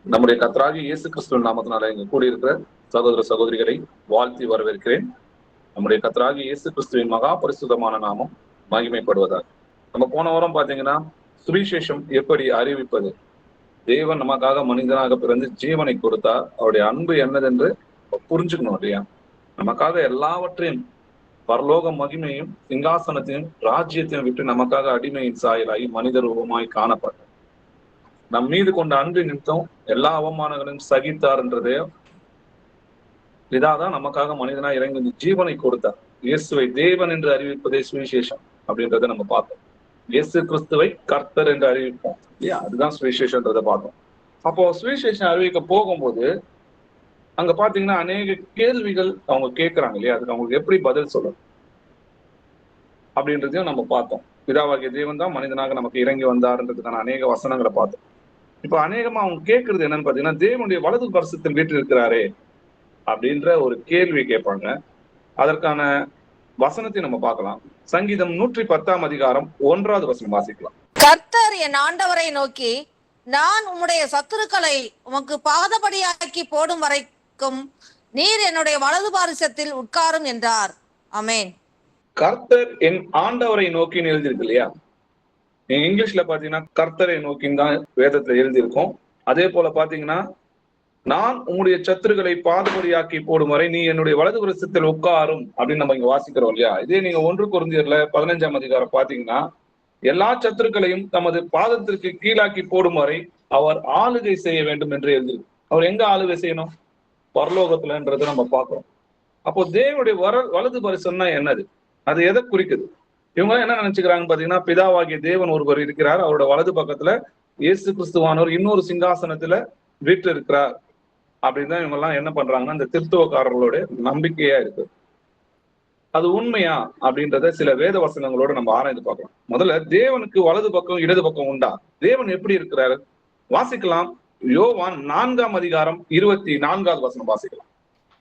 நம்முடைய கர்த்தராகிய இயேசு கிறிஸ்துவின் நாமத்தினால இங்கு கூடியிருக்கிற சகோதர சகோதரிகளை வாழ்த்தி வரவேற்கிறேன். நம்முடைய கர்த்தராகிய இயேசு கிறிஸ்துவின் மகா பரிசுத்தமான நாமம் மகிமைப்படுவதாக. நம்ம போன வாரம் பாத்தீங்கன்னா சுவிசேஷம் எப்படி அறிவிப்பது, தேவன் நமக்காக மனிதனாக பிறந்து ஜீவனை கொடுத்தா அவருடைய அன்பு என்னதென்று புரிஞ்சுக்கணும் இல்லையா? நமக்காக எல்லாவற்றையும் பரலோக மகிமையும் சிங்காசனத்தையும் ராஜ்யத்தையும் விட்டு நமக்காக அடிமையின் சாயலாகி மனித ரூபமாய் காணப்பட்டார். நம் மீது கொண்ட அன்பு நிமித்தம் எல்லா அவமானங்களையும் சகித்தார் என்றதே இதாதான் நமக்காக மனிதனா இறங்கி ஜீவனை கொடுத்தார். இயேசுவை தேவன் என்று அறிவிப்பதே சுவிசேஷம் அப்படின்றத நம்ம பார்த்தோம். இயேசு கிறிஸ்துவை கர்த்தர் என்று அறிவிப்போம் இல்லையா? அதுதான் சுவிசேஷன்றதை பார்த்தோம். அப்போ சுவிசேஷம் அறிவிக்க போகும்போது அங்க பாத்தீங்கன்னா அநேக கேள்விகள் அவங்க கேட்கறாங்க இல்லையா? அதுக்கு அவங்களுக்கு எப்படி பதில் சொல்லணும் அப்படின்றதையும் நம்ம பார்த்தோம். பிதாவாகிய தேவன் தான் மனிதனாக நமக்கு இறங்கி வந்தாருன்றதுக்கான அநேக வசனங்களை பார்த்தோம். இப்ப அநேகமா அவங்க கேட்கறது என்னன்னு பாத்தீங்கன்னா, தேவனுடைய வலது பரிசுத்தில் வீட்டில் இருக்கிறாரே அப்படின்ற ஒரு கேள்வி கேட்பாங்க. அதற்கான வசனத்தை நம்ம பார்க்கலாம். சங்கீதம் 110 அதிகாரம் 1வது வசனம் வாசிக்கலாம். கர்த்தர் என் ஆண்டவரை நோக்கி, நான் உம்முடைய சத்துருக்களை உமக்கு பாதபடியாக்கி போடும் வரைக்கும் நீர் என்னுடைய வலது பாரிசத்தில் உட்காரும் என்றார். ஆமென். கர்த்தர் என் ஆண்டவரை நோக்கின்னு எழுதியிருக்கு இல்லையா? நீங்க இங்கிலீஷ்ல பாத்தீங்கன்னா கர்த்தரை நோக்கின்னு தான் வேதத்துல எழுதியிருக்கோம். அதே போல பாத்தீங்கன்னா, நான் உங்களுடைய சத்துருக்களை பாதபடியாக்கி போடும் வரை நீ என்னுடைய வலது புறத்தில் உட்காரும் அப்படின்னு நம்ம இங்க வாசிக்கிறோம் இல்லையா? இதே நீங்க 1 கொரிந்தியர்ல 15ஆம் அதிகாரம் பாத்தீங்கன்னா, எல்லா சத்துருக்களையும் தமது பாதத்திற்கு கீழாக்கி போடும் வரை அவர் ஆளுகை செய்ய வேண்டும் என்று எழுதியிருக்கு. அவர் எங்க ஆளுகை செய்யணும்? பரலோகத்துலன்றதை நம்ம பார்க்கிறோம். அப்போ தேவனுடைய வலது பரிசுன்னா என்னது? அது எதை குறிக்குது? இவங்க என்ன நினைச்சுக்கிறாங்க பாத்தீங்கன்னா, பிதாவாகிய தேவன் ஒருவர் இருக்கிறார், அவரோட வலது பக்கத்துல இயேசு கிறிஸ்துவானவர் இன்னொரு சிங்காசனத்துல வீட்டு இருக்கிறார் அப்படின்னு தான் இவங்க எல்லாம் என்ன பண்றாங்கன்னா, இந்த கிறிஸ்துவக்காரர்களோட நம்பிக்கையா இருக்கு. அது உண்மையா அப்படின்றத சில வேத வசனங்களோட நம்ம ஆராய்ந்து பார்க்கலாம். முதல்ல, தேவனுக்கு வலது பக்கம் இடது பக்கம் உண்டா? தேவன் எப்படி இருக்கிறாரு? வாசிக்கலாம். யோவான் 4ஆம் அதிகாரம் 24வது வசனம் வாசிக்கலாம்.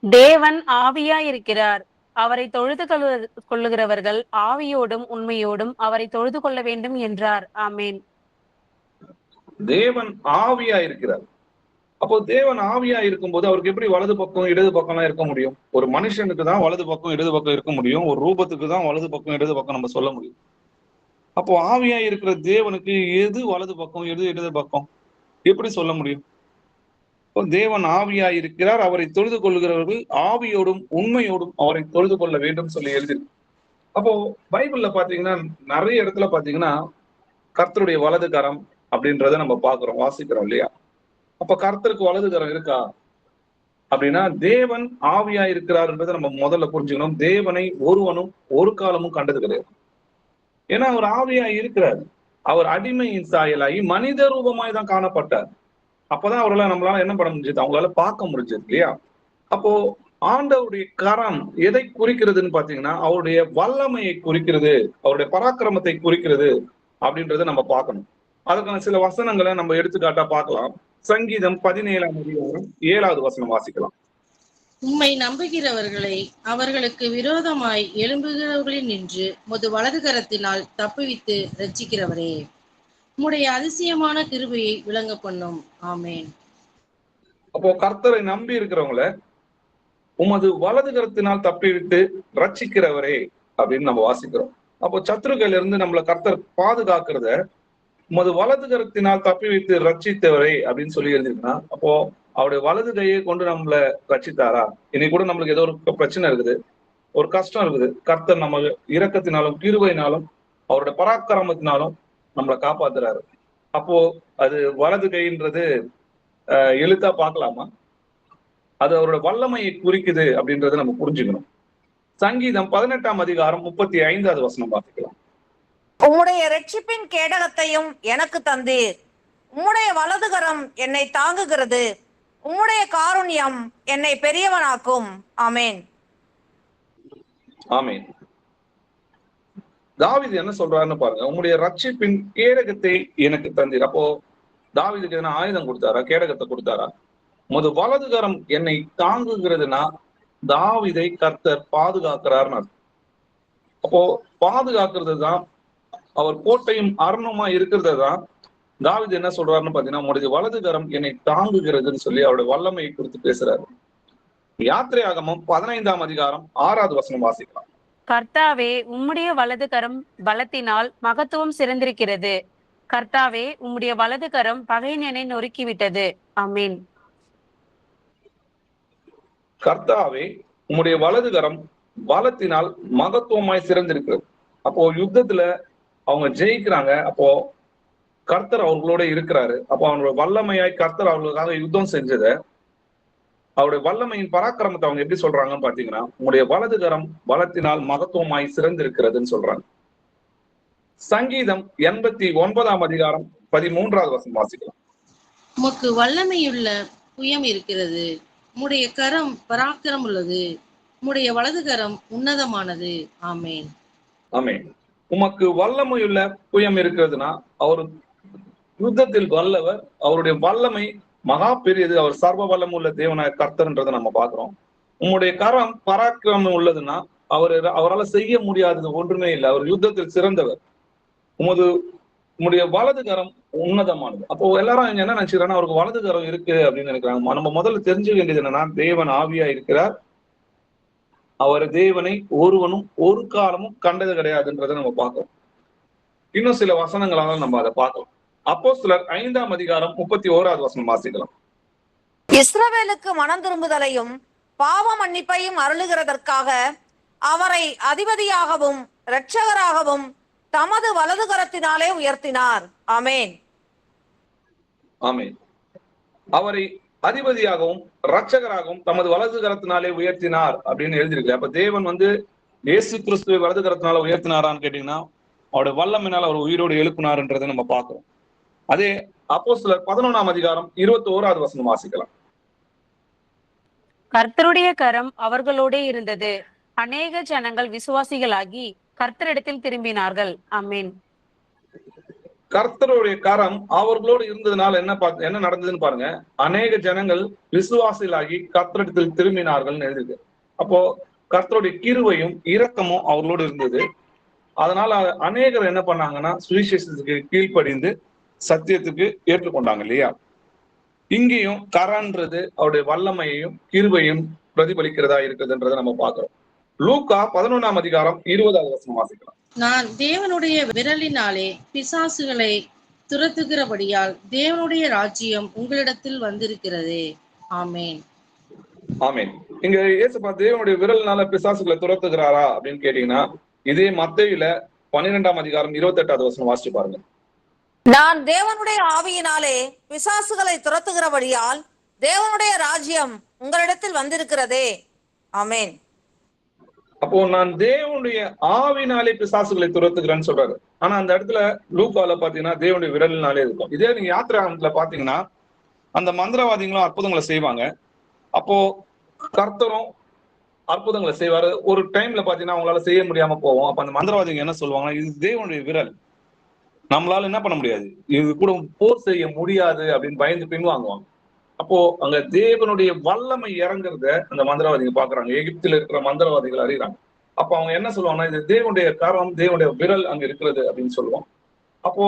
தேவன் ஆவியா இருக்கிறார், அவரை தொழுது கொள்ளுகிறவர்கள் ஆவியோடும் உண்மையோடும் அவரை தொழுது கொள்ள வேண்டும் என்றார். ஆமேன். தேவன் ஆவியா இருக்கிறார். அப்போ தேவன் ஆவியா இருக்கும்போது அவருக்கு எப்படி வலது பக்கம் இடது பக்கம்லாம் இருக்க முடியும்? ஒரு மனுஷனுக்கு தான் வலது பக்கம் இடது பக்கம் இருக்க முடியும். ஒரு ரூபத்துக்கு தான் வலது பக்கம் இடது பக்கம் நம்ம சொல்ல முடியும். அப்போ ஆவியா இருக்கிற தேவனுக்கு எது வலது பக்கம் எது இடது பக்கம் எப்படி சொல்ல முடியும்? தேவன் ஆவியா இருக்கிறார், அவரை தொழுது கொள்ளுகிறவர்கள் ஆவியோடும் உண்மையோடும் அவரை தொழுது கொள்ள வேண்டும் சொல்லி எழுதிருக்கு. அப்போ பைபிள்ல பாத்தீங்கன்னா நிறைய இடத்துல பாத்தீங்கன்னா கர்த்தருடைய வலது கரம் அப்படின்றத நம்ம பாக்குறோம், வாசிக்கிறோம் இல்லையா? அப்ப கர்த்தருக்கு வலது கரம் இருக்கா அப்படின்னா, தேவன் ஆவியா இருக்கிறார்ன்றதை நம்ம முதல்ல புரிஞ்சுக்கணும். தேவனை ஒருவனும் ஒரு காலமும் கண்டது கிடையாது. ஏன்னா அவர் ஆவியா இருக்கிறார். அவர் அடிமையின் சாயலாகி மனித ரூபமாய் தான் காணப்பட்டார். அப்பதான் அவர்களால் நம்மளால என்ன பண்ண முடிஞ்சது? அவங்களால பார்க்க முடிஞ்சது இல்லையா? அப்போ ஆண்டவருடைய கரம் எதை குறிக்கிறதுன்னு பாத்தீங்கன்னா, அவருடைய வல்லமையை குறிக்கிறது, அவருடைய பராக்கிரமத்தை குறிக்கிறது அப்படின்றத நம்ம பார்க்கணும். அதுக்கான சில வசனங்களை நம்ம எடுத்துக்காட்டா பார்க்கலாம். சங்கீதம் 17ஆம் அதிகாரம் 7வது வசனம் வாசிக்கலாம். உம்மை நம்புகிறவர்களை அவர்களுக்கு விரோதமாய் எழும்புகிறவர்களில் நின்று முது வலது கரத்தினால் தப்புவித்து ரட்சிக்கிறவரே, உம்முடைய அதிசயமான கிருபையை விளங்க பண்ணும். ஆமேன். அப்போ கர்த்தரை நம்பி இருக்கிறவங்கள உமது வலது கரத்தினால் தப்பிவிட்டு ரட்சிக்கிறவரே அப்படின்னு நம்ம வாசிக்கிறோம். அப்போ சத்துருக்கள் இருந்து நம்மளை கர்த்தர் பாதுகாக்கிறத உமது வலது கரத்தினால் தப்பி வைத்து ரட்சித்தவரே அப்படின்னு சொல்லி எழுதிருக்குன்னா, அப்போ அவருடைய வலது கையை கொண்டு நம்மளை ரட்சித்தாரா? இன்னைக்கு கூட நம்மளுக்கு ஏதோ ஒரு பிரச்சனை இருக்குது, ஒரு கஷ்டம் இருக்குது, கர்த்தர் நம்ம இரக்கத்தினாலும் கிருபையினாலும் அவருடைய பராக்கிரமத்தினாலும் நம்மளை காப்பாத்துறாரு. அப்போ அது வலது கைன்றது எழுத்தா பார்க்கலாமா? அது அவரோட வல்லமையை குறிக்குது அப்படின்றத நம்ம புரிஞ்சுக்கணும். சங்கீதம் 18ஆம் அதிகாரம் 35வது வசனம் பார்த்துக்கலாம். உம்முடைய ரட்சிப்பின் கேடகத்தையும் எனக்கு தந்தீர், உம்முடைய வலதுகரம் என்னை தாங்குகிறது, உம்முடைய காருண்யம் என்னை பெரியவனாக்கும். ஆமேன். ஆமேன். தாவீது என்ன சொல்றாருன்னு பாருங்க. உம்முடைய ரட்சிப்பின் கேடகத்தை எனக்கு தந்தீர். அப்போ தாவீதுக்கு எதனா ஆயுதம் கொடுத்தாரா? கேடகத்தை கொடுத்தாரா? உமது வலதுகரம் என்னை தாங்குகிறதுனா தாவீதை கர்த்தர் பாதுகாக்கிறார்னு. அப்போ பாதுகாக்கிறது தான், அவர் கோட்டையும் அரணுமா இருக்கிறது தான் தாவீது என்ன சொல்றாருன்னு பாத்தீங்கன்னா, உங்களுடைய வலதுகரம் என்னை தாங்குகிறதுன்னு சொல்லி அவருடைய வல்லமையை குறித்து பேசுறாரு. யாத்திரையாகமம் 15ஆம் அதிகாரம் 6வது வசனம் வாசிக்கலாம். கர்த்தாவே, உம்முடைய வலது கரம் பலத்தினால் மகத்துவம் சிறந்திருக்கிறது. கர்த்தாவே, உம்முடைய வலது கரம் பகைஞனை நொறுக்கிவிட்டது. ஆமென். கர்த்தாவே, உம்முடைய வலதுகரம் பலத்தினால் மகத்துவமாய் சிறந்திருக்கிறது. அப்போ யுத்தத்துல அவங்க ஜெயிக்கிறாங்க. அப்போ கர்த்தர் அவர்களோட இருக்கிறாரு. அப்போ அவங்களோட வல்லமையாய் கர்த்தர் அவர்களுக்காக யுத்தம் செஞ்சத, அவருடைய வல்லமையின் பராக்கிரமத்தை அவங்க எப்படி சொல்றாங்கன்னு பாத்தீங்கன்னா, உங்களுடைய வலதுகரம் பலத்தினால் மகத்துவமாய் சிறந்திருக்கிறதுன்னு சொல்றாங்க. சங்கீதம் 89ஆம் அதிகாரம் 13வது வசனம் வாசிக்கலாம். உமக்கு வல்லமையுள்ள புயம் இருக்கிறது, உம்முடைய கரம் பராக்கிரம் உள்ளது, உம்முடைய வலது கரம் உன்னதமானது. ஆமேன். ஆமென். உமக்கு வல்லமையுள்ள புயம் இருக்கிறதுனா, அவர் யுத்தத்தில் வல்லவர், அவருடைய வல்லமை மகா பெரியது, அவர் சர்வ வல்லம் உள்ள தேவனாய கர்த்தர்ன்றதை நம்ம பாக்குறோம். உம்முடைய கரம் பராக்கிரமம் உள்ளதுன்னா, அவரால் செய்ய முடியாதது ஒன்றுமே இல்லை, அவர் யுத்தத்தில் சிறந்தவர். உம்முடைய வலது கரம் உன்னதமானது. அப்போ எல்லாரும் என்ன நினைச்சுக்கிறாங்கன்னா, அவருக்கு வலது கரம் இருக்கு அப்படின்னு நினைக்கிறாங்க. நம்ம முதல்ல தெரிஞ்சுக்க வேண்டியது என்னன்னா, தேவன் ஆவியா இருக்கிறார். அவர் தேவனை ஒருவனும் ஒரு காலமும் கண்டது கிடையாதுன்றதை நம்ம பார்க்கிறோம். இன்னும் சில வசனங்களால நம்ம அதை பார்க்கலாம். அப்போஸ்தலர் 5ஆம் அதிகாரம் 31வது வசனம் வாசிக்கலாம். இஸ்ரவேலுக்கு மனம் திரும்புதலையும் பாவ மன்னிப்பையும் அருளுகிறதற்காக அவரை அதிபதியாகவும் இரட்சகராகவும் தமது வலது கரத்தினாலே உயர்த்தினார். ஆமென். ஆமென். அவரை அதிபதியாகவும் இரட்சகராகவும் தமது வலது கரத்தினாலே உயர்த்தினார் அப்படின்னு எழுதியிருக்கு. அப்ப தேவன் இயேசு கிறிஸ்துவை வலது கரத்தினால உயர்த்தினாரான்னு கேட்டீங்கன்னா, அவருடைய வல்லமையினால் அவர் உயிரோடு எழுப்பினார்ன்றதை நம்ம பார்க்கிறோம். அதே அப்போஸ்தலர் 11ஆம் அதிகாரம் 21வது வசனம் வாசிக்கலாம். கர்த்தருடைய கரம் அவர்களோடே இருந்தது, அநேக ஜனங்கள் விசுவாசிகளாகி கர்த்தரிடத்தில் திரும்பினார்கள். ஆமென். கர்த்தருடைய கரம் அவர்களோடு இருந்ததுனால என்ன நடந்ததுன்னு பாருங்க. அநேக ஜனங்கள் விசுவாசிகளாகி கர்த்தரிடத்தில் திரும்பினார்கள் எழுதுது. அப்போ கர்த்தருடைய கிருபையும் இரக்கமும் அவர்களோடு இருந்தது. அதனால அநேகர் என்ன பண்ணாங்கன்னா, சுவிசேஷத்துக்கு கீழ்ப்படிந்து சத்தியத்துக்கு ஏற்றுக்கொண்டாங்க இல்லையா. இங்கேயும் கரன்றது அவருடைய வல்லமையையும் கிருபையும் பிரதிபலிக்கிறதா இருக்குதுன்றதை நம்ம பார்க்கிறோம். லூக்கா 11ஆம் அதிகாரம் 20வது வசனம் வாசிக்கலாம். நான் தேவனுடைய விரலினாலே பிசாசுகளை துரத்துகிறபடியால் தேவனுடைய ராஜ்யம் உங்களிடத்தில் வந்திருக்கிறதே. ஆமேன். ஆமேன். இங்க இயேசுப்பா தேவனுடைய விரலினால பிசாசுகளை துரத்துகிறாரா அப்படின்னு கேட்டீங்கன்னா, இதே மத்தேயுல 12ஆம் அதிகாரம் 28வது வசனம் வாசிச்சு பாருங்க. நான் தேவனுடைய ஆவியினாலே பிசாசுகளை துரத்துகிறபடியால் தேவனுடைய ராஜ்யம் உங்களிடத்தில் வந்திருக்கிறதே. ஆமென். அப்போ நான் தேவனுடைய ஆவினாலே பிசாசுகளை துரத்துகிறேன்னு சொல்றாரு. ஆனா அந்த இடத்துல லூக்கால பாத்தீங்கன்னா தேவனுடைய விரலினாலே இருக்கும். இதே நீங்க யாத்திராகமத்துல பாத்தீங்கன்னா, அந்த மந்திரவாதிகளும் அற்புதங்களை செய்வாங்க. அப்போ கர்த்தரும் அற்புதங்களை செய்வாரு. ஒரு டைம்ல பாத்தீங்கன்னா அவங்களால செய்ய முடியாம போவோம். அப்ப அந்த மந்திரவாதிகள் என்ன சொல்லுவாங்கன்னா, இது தேவனுடைய விரல், நம்மளால என்ன பண்ண முடியாது, இது கூட போர் செய்ய முடியாது அப்படின்னு பயந்து பின்வாங்குவாங்க. அப்போ அங்க தேவனுடைய வல்லமை இறங்குறத அந்த மந்திரவாதிகள் பாக்குறாங்க. எகிப்தில் இருக்கிற மந்திரவாதிகள் அறிகிறாங்க. அப்போ அவங்க என்ன சொல்லுவாங்கன்னா, இது தேவனுடைய கரம், தேவனுடைய விரல் அங்க இருக்கிறது அப்படின்னு சொல்லுவோம். அப்போ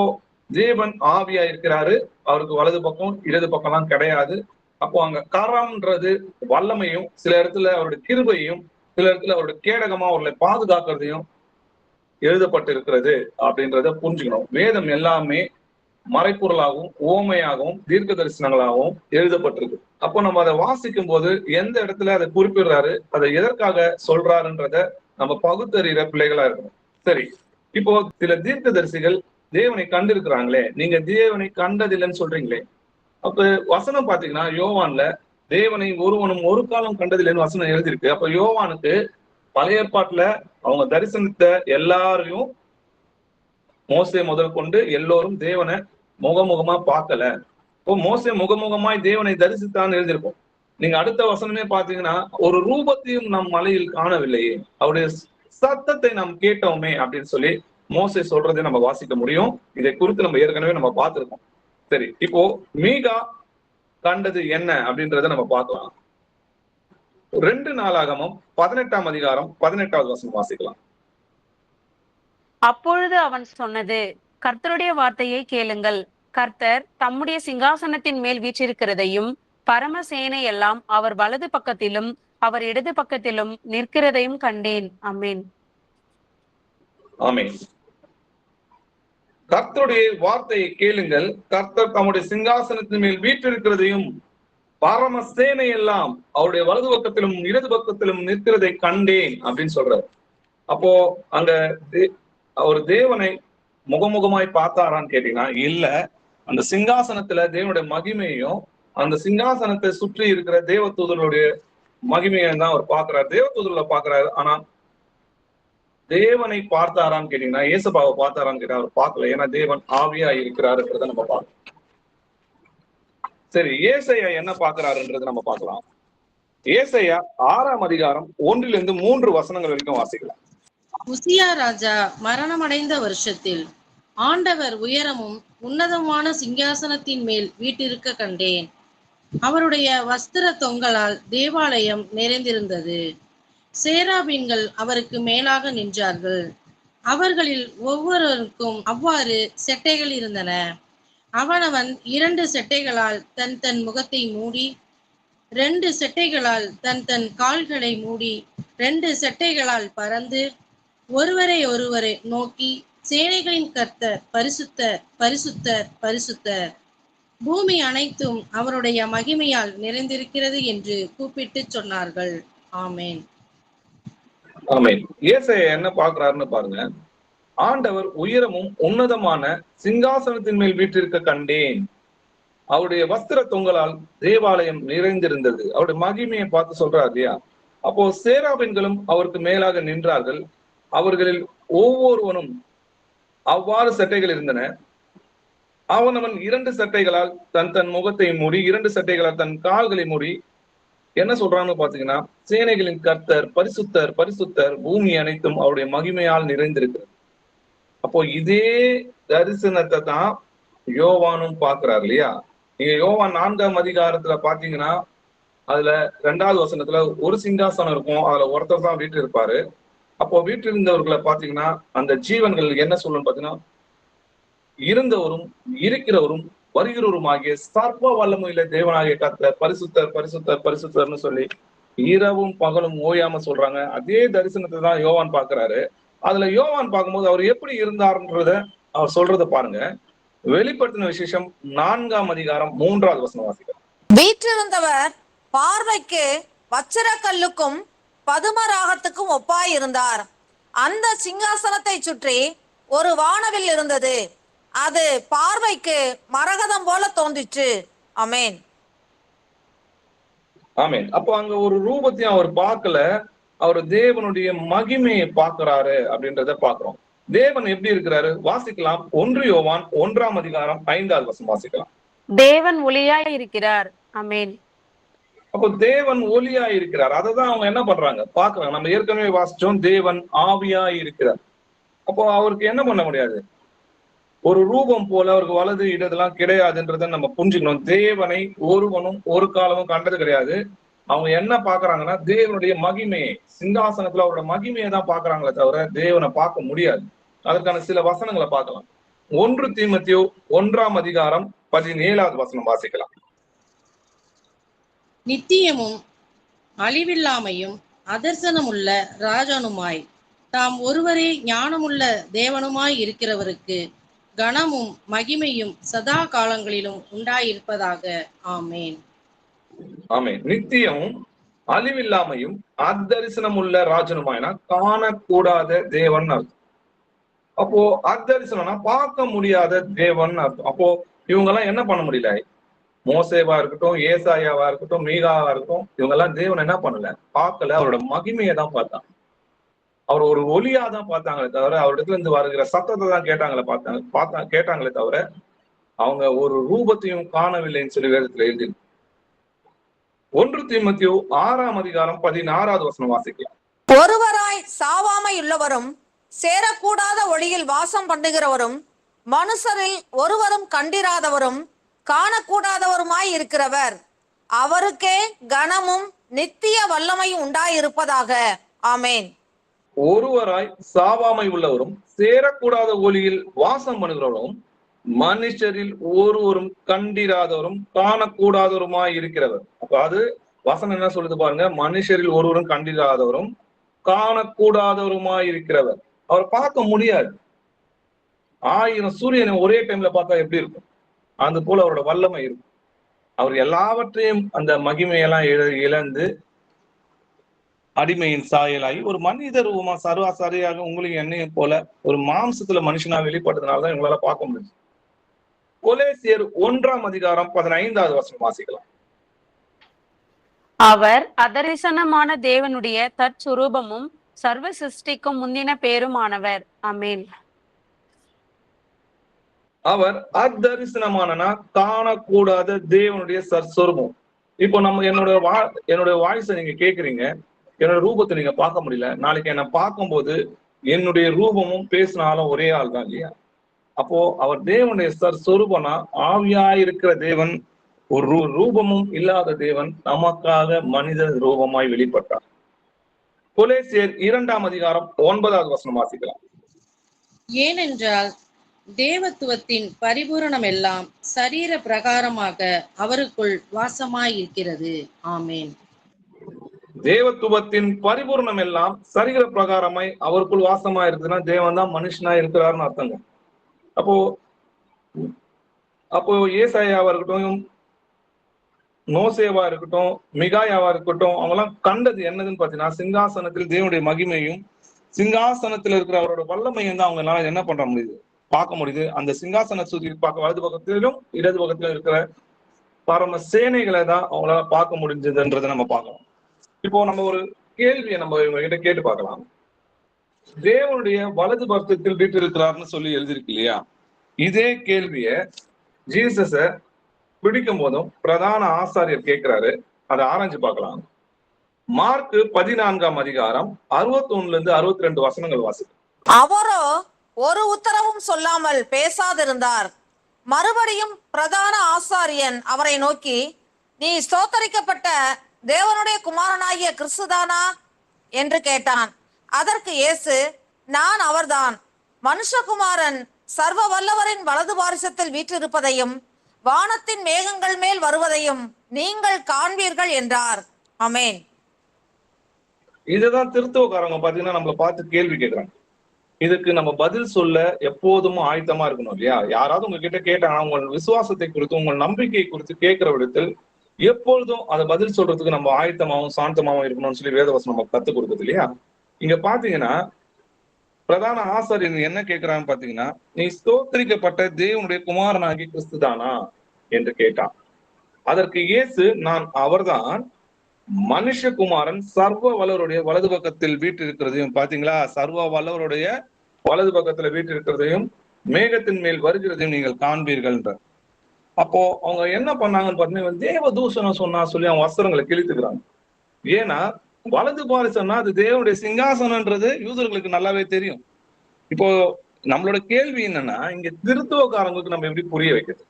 தேவன் ஆவியா இருக்கிறாரு, அவருக்கு வலது பக்கம் இடது பக்கம்லாம் கிடையாது. அப்போ அங்க கரம்ன்றது வல்லமையும், சில இடத்துல அவருடைய கிருபையும், சில இடத்துல அவருடைய கேடகமா அவர்களை பாதுகாக்கிறதையும் எழுதப்பட்டு இருக்கிறது அப்படின்றத புரிஞ்சுக்கணும். வேதம் எல்லாமே மறைப்பொருளாகவும் ஓமையாகவும் தீர்க்க தரிசனங்களாகவும் எழுதப்பட்டிருக்கு. அப்போ நம்ம அதை வாசிக்கும் போது எந்த இடத்துல அதை குறிப்பிடுறாரு, அதை எதற்காக சொல்றாருன்றத நம்ம பகுத்தறிகிற பிள்ளைகளா இருக்கணும். சரி, இப்போ சில தீர்க்க தரிசிகள் தேவனை கண்டிருக்கிறாங்களே, நீங்க தேவனை கண்டதில்லைன்னு சொல்றீங்களே. அப்ப வசனம் பாத்தீங்கன்னா யோவான்ல தேவனை ஒருவனும் ஒரு காலம் கண்டதில்லைன்னு வசனம் எழுதியிருக்கு. அப்ப யோவானுக்கு பழைய ஏற்பாட்டுல அவங்க தரிசனித்த எல்லாரையும், மோசே முதல் கொண்டு எல்லோரும் தேவனை முகமுகமா பார்க்கல. இப்போ மோசே முகமுகமாய் தேவனை தரிசித்தான்னு எழுதியிருக்கும். நீங்க அடுத்த வசனமே பாத்தீங்கன்னா, ஒரு ரூபத்தையும் நம் மலையில் காணவில்லையே, அவருடைய சத்தத்தை நாம் கேட்டோமே அப்படின்னு சொல்லி மோசே சொல்றதை நம்ம வாசிக்க முடியும். இதை குறித்து நம்ம ஏற்கனவே நம்ம பார்த்திருக்கோம். சரி, இப்போ மீகா கண்டது என்ன அப்படின்றத நம்ம பார்க்கலாம். 2 நாளாகமம் 18ஆம் அதிகாரம் 18வது வசனம் வாசிக்கலாம். அப்பொழுது அவன் சொன்னது, கர்த்தருடைய வார்த்தையை கேளுங்கள். கர்த்தர் தம்முடைய சிங்காசனத்தின் மேல் வீற்றிருக்கிறதையும் பரமசேனை எல்லாம் அவர் வலது பக்கத்திலும் அவர் இடது பக்கத்திலும் நிற்கிறதையும் கண்டேன். ஆமென். ஆமென். கர்த்தருடைய வார்த்தையை கேளுங்கள். கர்த்தர் தம்முடைய சிங்காசனத்தின் மேல் வீற்றிருக்கிறதையும் பரமசேனை எல்லாம் அவருடைய வலது பக்கத்திலும் இடது பக்கத்திலும் நிற்கிறதை கண்டேன் அப்படின்னு சொல்றாரு. அப்போ அங்க ஒரு தேவனை முகமுகமாய் பார்த்தாரான்னு கேட்டீங்கன்னா இல்ல. அந்த சிங்காசனத்துல தேவனுடைய மகிமையும் அந்த சிங்காசனத்தை சுற்றி இருக்கிற தேவதூதர்களுடைய மகிமையும் தான் அவர் பார்க்கிறார். தேவதூதர்களை பார்க்கிறாரு. ஆனா தேவனை பார்த்தாரான்னு கேட்டீங்கன்னா இயேசுபாவை பார்த்தாரான்னு கேட்டா அவர் பார்க்கல. ஏன்னா தேவன் ஆவியா இருக்கிறாருன்றத நம்ம பார்க்கலாம். சரி, ஏசாயா என்ன பார்க்கிறாருன்றதை நம்ம பார்க்கலாம். ஏசாயா 6ஆம் அதிகாரம் 1-3 வசனங்கள் வரைக்கும் வாசிக்கலாம். உசியா ராஜா மரணமடைந்த வருஷத்தில் ஆண்டவர் உயரமும் உன்னதமான சிங்காசனத்தின் மேல் வீட்டிருக்க கண்டேன். அவருடைய வஸ்திர தொங்கலால் தேவாலயம் நிறைந்திருந்தது. சேராபீன்கள் அவருக்கு மேலாக நின்றார்கள். அவர்களில் ஒவ்வொருவருக்கும் அவ்வாறு செட்டைகள் இருந்தன. அவனவன் 2 செட்டைகளால் தன் தன் முகத்தை மூடி, 2 செட்டைகளால் தன் தன் கால்களை மூடி, 2 செட்டைகளால் பறந்து ஒருவரை ஒருவரை நோக்கி, சேனைகளின் கர்த்தர் பரிசுத்தர் பரிசுத்தர் பரிசுத்தர், பூமி அனைத்தும் அவருடைய மகிமையால் நிறைந்திருக்கிறது என்று கூப்பிட்டு சொன்னார்கள். ஆமேன். ஆமேன். ஏசாயா என்ன பார்க்கிறாருன்னு பாருங்க. ஆண்டவர் உயரமும் உன்னதமான சிங்காசனத்தின் மேல் வீற்றிருக்க கண்டேன். அவருடைய வஸ்திர தொங்கலால் தேவாலயம் நிறைந்திருந்தது. அவருடைய மகிமையை பார்த்து சொல்றாரு இல்லையா? அப்போ சேராபீன்களும் அவருக்கு மேலாக நின்றார்கள். அவர்களில் ஒவ்வொருவனும் அவ்வாறு சட்டைகள் இருந்தன. அவனவன் 2 சட்டைகளால் தன் தன் முகத்தை மூடி, 2 சட்டைகளால் தன் கால்களை மூடி என்ன சொல்றான்னு பாத்தீங்கன்னா, சேனைகளின் கர்த்தர் பரிசுத்தர் பரிசுத்தர், பூமி அனைத்தும் அவருடைய மகிமையால் நிறைந்திருக்கிறது. அப்போ இதே தரிசனத்தை தான் யோவானும் பார்க்கிறார் இல்லையா? நீங்க யோவான் 4ஆம் அதிகாரத்துல பாத்தீங்கன்னா அதுல 2வது வசனத்துல ஒரு சிங்காசனம் இருக்கும். அதுல ஒருத்தர் தான் வீட்டு இருப்பாரு. அப்போ வீட்டில் இருந்தவர்களை பாத்தீங்கன்னா அந்த ஜீவன்கள் என்ன சொல்லணும்னு பாத்தீங்கன்னா, இருந்தவரும் இருக்கிறவரும் வருகிறவரும் ஆகிய சர்வ வல்லமையுள்ள தேவனாகிய கர்த்தர் பரிசுத்தர் பரிசுத்தர் பரிசுத்தர்னு சொல்லி இரவும் பகலும் ஓயாம சொல்றாங்க. அதே தரிசனத்தை தான் யோவான் பார்க்கிறாரு. அதுல யோவான் பார்க்கும்போது அவர் எப்படி இருந்தார்ன்றத அவர் சொல்றத பாருங்க. வெளிப்படுத்தின விசேஷம் 4ஆம் அதிகாரம் 3வது வசனம் வாசிக்கிறோம். வீற்றிருந்தவர் பார்வைக்கு வச்சிரக்கல்லுக்கும் பதுமராகத்துக்கும் ஒப்பாய் இருந்தார். அந்த சிங்காசனத்தை சுற்றி ஒரு வானவில் இருந்தது. அது பார்வைக்கு மரகதம் போல தோன்றிற்று. ஆமென். ஆமென். அப்போ அங்க ஒரு ரூபத்தையும் அவர் பார்க்கல, அவர் தேவனுடைய மகிமையை பார்க்கிறாரு அப்படின்றத பாக்குறோம். தேவன் எப்படி இருக்கிறாரு வாசிக்கலாம். 1 யோவான் 1ஆம் அதிகாரம் 5வது வசனம் வாசிக்கலாம். தேவன் ஒளியாய் இருக்கிறார். ஆமென். அப்போ தேவன் ஒளியா இருக்கிறார். அததான் அவங்க என்ன பண்றாங்க பாக்குறாங்க. நம்ம ஏற்கனவே வாசிச்சோம், தேவன் ஆவியா இருக்கிறார். அப்போ அவருக்கு என்ன பண்ண முடியாது, ஒரு ரூபம் போல அவருக்கு வலது இடதெல்லாம் கிடையாதுன்றத நம்ம புரிஞ்சுக்கணும். தேவனை ஒருவனும் ஒரு காலமும் கண்டது கிடையாது. அவங்க என்ன பாக்குறாங்கன்னா தேவனுடைய மகிமையை, சிங்காசனத்துல அவரோட மகிமையை தான் பாக்குறாங்களே தவிர தேவனை பார்க்க முடியாது. அதற்கான சில வசனங்களை பார்க்கலாம். 1 தீமோத்தேயு 1ஆம் அதிகாரம் 17வது வசனம் வாசிக்கலாம். நித்தியமும் அழிவில்லாமையும் அதர்சனமுள்ள ராஜனுமாய் தாம் ஒருவரே ஞானமுள்ள தேவனுமாய் இருக்கிறவருக்கு கனமும் மகிமையும் சதா காலங்களிலும் உண்டாயிருப்பதாக. ஆமேன். ஆமென். நித்தியமும் அழிவில்லாமையும் அத்தரிசனம் உள்ள ராஜனுமாய்னா காணக்கூடாத தேவன் அர்த்தம். அப்போ அத்தரிசனம்னா பார்க்க முடியாத தேவன் அர்த்தம். அப்போ இவங்க எல்லாம் என்ன பண்ண முடியல, மோசேவா இருக்கட்டும், ஏசாயாவா இருக்கட்டும், மீகாவா இருக்கட்டும், இவங்க எல்லாம் தேவன் என்ன பண்ணல, பார்க்கல. அவரோட மகிமையை தான் பார்த்தாங்க. அவர் ஒரு ஒளியா தான் பார்த்தாங்களே தவிர அவரிடத்துல இருந்து வருகிற சத்தத்தை தான் கேட்டாங்களே தவிர அவங்க ஒரு ரூபத்தையும் காணவில்லைன்னு சொல்லி வேதத்துல எழுதி. 1 தீமோத்தேயு 6ஆம் அதிகாரம் 16வது வசனம் வாசிக்கலாம். ஒருவராய் சாவாமையுள்ளவரும் சேரக்கூடாத ஒளியில் வாசம் பண்ணுகிறவரும் மனுஷரில் ஒருவரும் கண்டிராதவரும் காணக்கூடாதவருமாய் இருக்கிறவர், அவருக்கே கனமும் நித்திய வல்லமையும் உண்டாயிருப்பதாக. ஆமேன். ஒருவராய் சாவாமை உள்ளவரும் சேரக்கூடாத ஒளியில் வாசம் பண்ணுகிறவரும் மனுஷரில் ஒருவரும் கண்டிராதவரும் காணக்கூடாதவருமாய் இருக்கிறவர். அப்ப அது வசனம் என்ன சொல்லுது பாருங்க, மனுஷரில் ஒருவரும் கண்டிராதவரும் காணக்கூடாதவருமாய் இருக்கிறவர். அவர் பார்க்க முடியாது. 1000 சூரியனை ஒரே டைம்ல பார்த்தா எப்படி இருக்கும், அது போல அவரோட வல்லமை இருக்கும். அவர் எல்லாவற்றையும் அந்த மகிமையெல்லாம் இழந்து அடிமையின் சாயலாகி ஒரு மனித ரூபமா சர்வாசாரியாக உங்களையும் என்னையும் போல ஒரு மாம்சத்துல மனுஷனா வெளிப்பட்டதுனாலதான் உங்களால பார்க்க முடியும். கொலேசியர் 1ஆம் அதிகாரம் 15வது வசனம் வாசிக்கலாம். அவர் அதரிசனமான தேவனுடைய தற்சுரூபமும் சர்வ சிருஷ்டிக்கும் முந்தின பேருமானவர். ஆமென். அவர் அதரிசனமானனா காணக்கூடாத தேவனுடைய சற்சொரூபம். இப்போ நம்ம என்னோட வாய்ஸை நீங்க கேக்குறீங்க, என்னோட ரூபத்தை நீங்க பார்க்க முடியல. நாளைக்கு என்ன பார்க்கும்போது என்னுடைய ரூபமும் பேசினாலும் ஒரே ஆள் தான் இல்லையா? அப்போ அவர் தேவனுடைய சற்சொரூபனா ஆவியாயிருக்கிற தேவன், ஒரு ரூபமும் இல்லாத தேவன் நமக்காக மனித ரூபமாய் வெளிப்பட்டார். கொலேசியர் 2ஆம் அதிகாரம் 9வது வசனம் வாசிக்கலாம். ஏனென்றால் தேவத்துவத்தின் பரிபூரணம் எல்லாம் சரீர பிரகாரமாக அவருக்குள் வாசமாயிருக்கிறது. ஆமேன். தேவத்துவத்தின் பரிபூர்ணம் எல்லாம் சரீர பிரகாரமாய் அவருக்குள் வாசமா இருக்குதுன்னா தேவன் தான் மனுஷனா இருக்கிறாருன்னு அர்த்தங்க. அப்போ ஏசாயாவா இருக்கட்டும், மோசேவா இருக்கட்டும், மிகாயாவா இருக்கட்டும், அவங்க எல்லாம் கண்டது என்னதுன்னு பாத்தீங்கன்னா சிங்காசனத்தில் தேவனுடைய மகிமையும் சிங்காசனத்துல இருக்கிற அவரோட வல்லமையும் தான் அவங்க என்ன பண்ற முடியுது, பார்க்க முடியுது. அந்த சிங்காசன சுத்தி பார்க்க வலது பக்கத்திலும் இடது பக்கத்திலும் இருக்கிற பரம சேனைகளை தான் அவங்களால பார்க்க முடிஞ்சதுன்றதை நம்ம பார்க்கலாம். இப்போ நம்ம ஒரு கேள்வியை நம்ம இவங்க கிட்ட கேட்டு பார்க்கலாம். தேவனுடைய வலது பக்கத்தில் வீற்றிருக்கிறார்னு சொல்லி எழுதிருக்கு இல்லையா? இதே கேள்விய ஜீசஸ பிடிக்கும் போதும் பிரதான ஆசாரியர் கேட்கிறாரு. அதை ஆராய்ஞ்சு பார்க்கலாம். மார்க் 14ஆம் அதிகாரம் 61 62 வசனங்கள் வாசிக்கும். அவரோ ஒரு உத்தரவும் சொல்லாமல் பேசாதிருந்தார். மறுபடியும் பிரதான ஆசாரியன் அவரை நோக்கி, நீ ஸ்தோத்தரிக்கப்பட்ட தேவனுடைய குமாரனாகிய கிறிஸ்துதானா என்று கேட்டான். அதற்கு இயேசு, நான் அவர்தான். மனுஷகுமாரன் சர்வ வல்லவரின் வலது பாரிசத்தில் வீற்றிருப்பதையும் வானத்தின் மேகங்கள் மேல் வருவதையும் நீங்கள் காண்பீர்கள் என்றார். ஆமென். இதுதான் திருத்துவக்காரங்க பாத்தீங்கன்னா நம்மளை பார்த்து கேள்வி கேட்கிறாங்க. இதுக்கு நம்ம பதில் சொல்ல எப்போதும் ஆயத்தமா இருக்கணும் இல்லையா? யாராவது உங்ககிட்ட கேட்டாங்கன்னா உங்கள் விசுவாசத்தை குறித்து, உங்கள் நம்பிக்கை குறித்து கேட்கிற விடத்தில் எப்பொழுதும் அதை பதில் சொல்றதுக்கு நம்ம ஆயத்தமாவும் சாந்தமாவும் இருக்கணும்னு சொல்லி வேதவசனம் நம்ம கத்துக் கொடுக்குது இல்லையா? இங்க பாத்தீங்கன்னா பிரதான ஆசாரியர் என்ன கேட்கிறான்னு பாத்தீங்கன்னா, நீ ஸ்தோத்திரிக்கப்பட்ட தேவனுடைய குமாரனாகி கிறிஸ்துதானா என்று கேட்டான். அதற்கு இயேசு, நான் அவர்தான். மனுஷகுமாரன் சர்வ வல்லவருடைய வலது பக்கத்தில் வீற்றிருக்கிறதையும், பாத்தீங்களா, சர்வ வல்லவருடைய வலது பக்கத்துல வீற்றிருக்கிறதையும் மேகத்தின் மேல் வருகிறதையும் நீங்கள் காண்பீர்கள். அப்போ அவங்க என்ன பண்ணாங்கன்னு பாத்தீங்கன்னா, தேவ தூஷணம் சொன்னா சொல்லி அவங்க வஸ்திரங்களை கிழித்துக்கிறாங்க. ஏன்னா வலது பாரிசம்னா அது தேவனுடைய சிங்காசனம்ன்றது யூதர்களுக்கு நல்லாவே தெரியும். இப்போ நம்மளோட கேள்வி என்னன்னா, இங்க திருத்துவக்காரங்களுக்கு நம்ம எப்படி புரிய வைக்கிறது?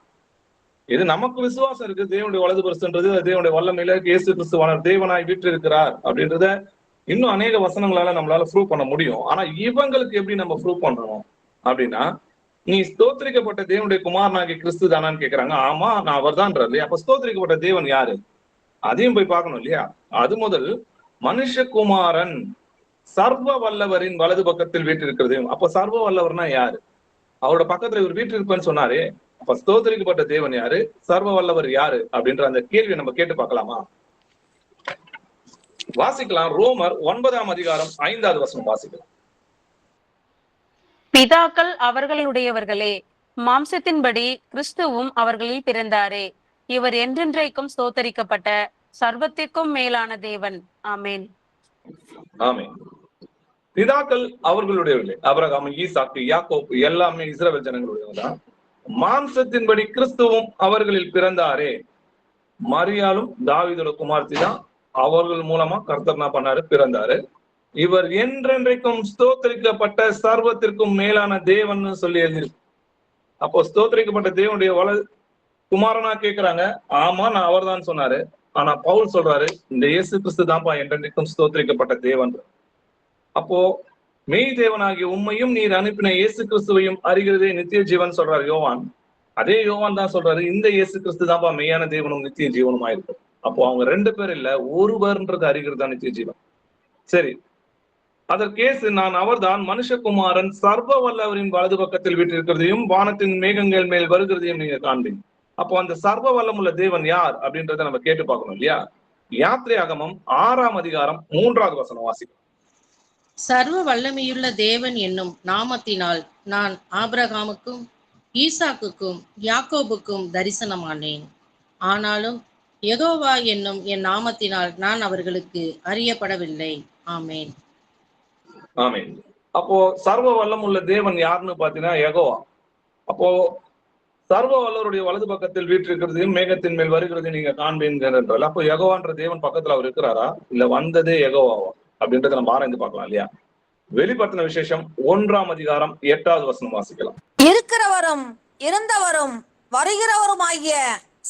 இது நமக்கு விசுவாசம் இருக்கு, தேவனுடைய வலது பரிசுன்றது தேவனுடைய வல்லமையில இயேசு கிறிஸ்து தேவனாய் வீற்றிருக்கிறார் அப்படின்றத இன்னும் அநேக வசனங்களால நம்மளால ப்ரூவ் பண்ண முடியும். ஆனா இவங்களுக்கு எப்படி நம்ம ப்ரூவ் பண்றோம் அப்படின்னா, நீ ஸ்தோத்திரிக்கப்பட்ட தேவனுடைய குமாரனாகிய கிறிஸ்து தானான்னு கேட்கிறாங்க. ஆமா, நான் அவர் தான்றாரு இல்லையா? அப்ப ஸ்தோத்திரிக்கப்பட்ட தேவன் யாரு, அதையும் போய் பார்க்கணும் இல்லையா? அது முதல் மனுஷகுமாரன் சர்வ வல்லவரின் வலது பக்கத்தில் வீற்றிருக்கிறது. அப்ப சர்வ வல்லவர்னா யாரு? அவரோட பக்கத்துல இவர் வீற்றிருப்பேன்னு சொன்னாரு. அப்ப ஸ்தோத்திரிக்கப்பட்ட தேவன் யாரு, சர்வ வல்லவர் யாரு அப்படின்ற அந்த கேள்வியை நம்ம கேட்டு பார்க்கலாமா? வாசிக்கலாம். ரோமர் 9ஆம் அதிகாரம் 5வது வசனம் வாசிக்கலாம். பிதாக்கள் அவர்களுடையவர்களே, மாம்சத்தின்படி கிறிஸ்துவும் அவர்களில் பிறந்தாரே. இவர் என்றென்றைக்கும் ஸ்தோத்தரிக்கப்பட்ட சர்வத்திற்கும் மேலான தேவன். ஆமேன். ஆமேன். பிதாக்கள் அவர்களுடையவர்களே, ஆபிரகாம், ஈசாக்கு, யாக்கோபு எல்லாமே இஸ்ரவேல் ஜனங்களுடையவர்தான். மாம்சத்தின்படி கிறிஸ்துவும் அவர்களில் பிறந்தாரே. மரியாளும் தாவீதோட குமார்த்தி தான். அவர்கள் மூலமா கர்த்தர் என்ன பண்ணாரு, பிறந்தாரு. இவர் என்றென்றைக்கும் ஸ்தோத்தரிக்கப்பட்ட சர்வத்திற்கும் மேலான தேவன் சொல்லி எழுதிருக்கு. அப்போ ஸ்தோத்தரிக்கப்பட்ட தேவனுடைய குமாரனா கேட்கிறாங்க. ஆமா, நான் அவர் தான் சொன்னாரு. ஆனா பவுல் சொல்றாரு, இந்த இயேசு கிறிஸ்து தான்ப்பா என்றென்றைக்கும் ஸ்தோத்தரிக்கப்பட்ட தேவன். அப்போ மெய் தேவனாகிய உம்மையும் நீர் அனுப்பின இயேசு கிறிஸ்துவையும் அறிகிறதே நித்திய ஜீவன் சொல்றாரு யோவான். அதே யோவான் தான் சொல்றாரு, இந்த இயேசு கிறிஸ்து தான்ப்பா மெய்யான தேவனும் நித்திய ஜீவனுமா இருக்கு. அப்போ அவங்க 2 பேர் இல்ல, ஒருவர்ன்றது அறிகிறது தான் நித்திய ஜீவன். சரி, அதற்கேசு, நான் அவர்தான் மனுஷகுமாரன் சர்வ வல்லவரின் வலது பக்கத்தில் வீற்றிருக்கிறதையும் வானத்தின் மேகங்கள் மேல் வருகிறதையும் நீங்க காண்பீங்க. அப்போ அந்த சர்வ வல்லமுள்ள தேவன் யார் அப்படின்றத நம்ம கேட்டு பார்க்கணும் இல்லையா? யாத்திரையாகமம் 6ஆம் அதிகாரம் 3வது வசனம் வாசிக்கும். சர்வ வல்லமையுள்ள தேவன் என்னும் நாமத்தினால் நான் ஆபிரகாமுக்கும் ஈசாக்குக்கும் யாக்கோபுக்கும் தரிசனமானேன். ஆனாலும் யெகோவா என்னும் என் நாமத்தினால் நான் அவர்களுக்கு அறியப்படவில்லை. ஆமேன். ஆமேன். அப்போ சர்வ வல்லம் உள்ள தேவன் யாருன்னு பாத்தீங்கன்னா யெகோவா. அப்போ சர்வ வல்லவருடைய வலது பக்கத்தில் வீற்றிருக்கிறதையும் மேகத்தின் மேல் வருகிறதையும் நீங்க காண்பீங்க. அப்போ யெகோவான்ற தேவன் பக்கத்துல அவர் இருக்கிறாரா, இல்ல வந்ததே யெகோவாவா அப்படின்றத நம்ம ஆராய்ந்து பார்க்கலாம் இல்லையா? வெளிப்படுத்தின விசேஷம் 1ஆம் அதிகாரம் 8வது வசனம் வாசிக்கலாம். இருக்கிறவரும் இருந்தவரும் வருகிறவருமாகிய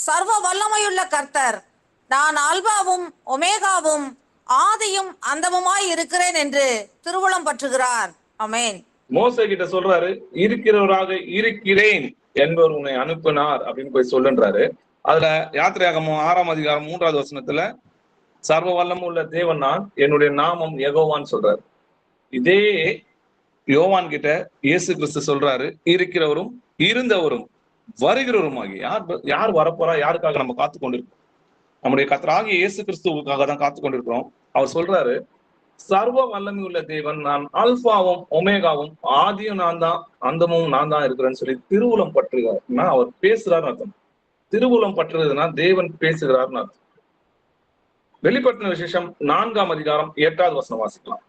சர்வ வல்லமையுள்ள கர்த்தர், நான் அல்பாவும் ஒமேகாவும் ஆதியும் அந்தமுமாய் இருக்கிறேன் என்று திருவுளம் பற்றுகிறார். ஆமென். மோசே கிட்ட சொல்றாரு, இருக்கிறவராக இருக்கிறேன் என்பவர் உன்னை அனுப்பினார் அப்படின்னு போய் சொல்லுன்றாரு. அதுல யாத்திரையாகமம் 6ஆம் அதிகாரம் 3வது வசனத்துல சர்வ வல்லம் உள்ள தேவன் நான், என்னுடைய நாமம் யெகோவான்னு சொல்றாரு. இதே யோவான் கிட்ட இயேசு கிறிஸ்து சொல்றாரு, இருக்கிறவரும் இருந்தவரும் வருகிறவரும் ஆகி. யார் வரப்போறா, யாருக்காக நம்ம காத்து கொண்டிருக்கோம்? நம்முடைய கர்த்தராகிய இயேசு கிறிஸ்துவுக்காக தான் காத்து கொண்டிருக்கிறோம். அவர் சொல்றாரு, சர்வ வல்லமை உள்ள தேவன் நான், அல்பாவும் ஒமேகாவும் ஆதியும் நான் தான் அந்தமும் நான் தான் இருக்கிறேன்னு சொல்லி திருவுளம் பற்றுகிறார்னா அவர் பேசுறாருன்னு அர்த்தம். திருவுளம் பற்றுறதுன்னா தேவன் பேசுகிறார்னு அர்த்தம். வெளிப்படுத்தின விசேஷம் 4ஆம் அதிகாரம் 8வது வசனம் வாசிக்கலாம்.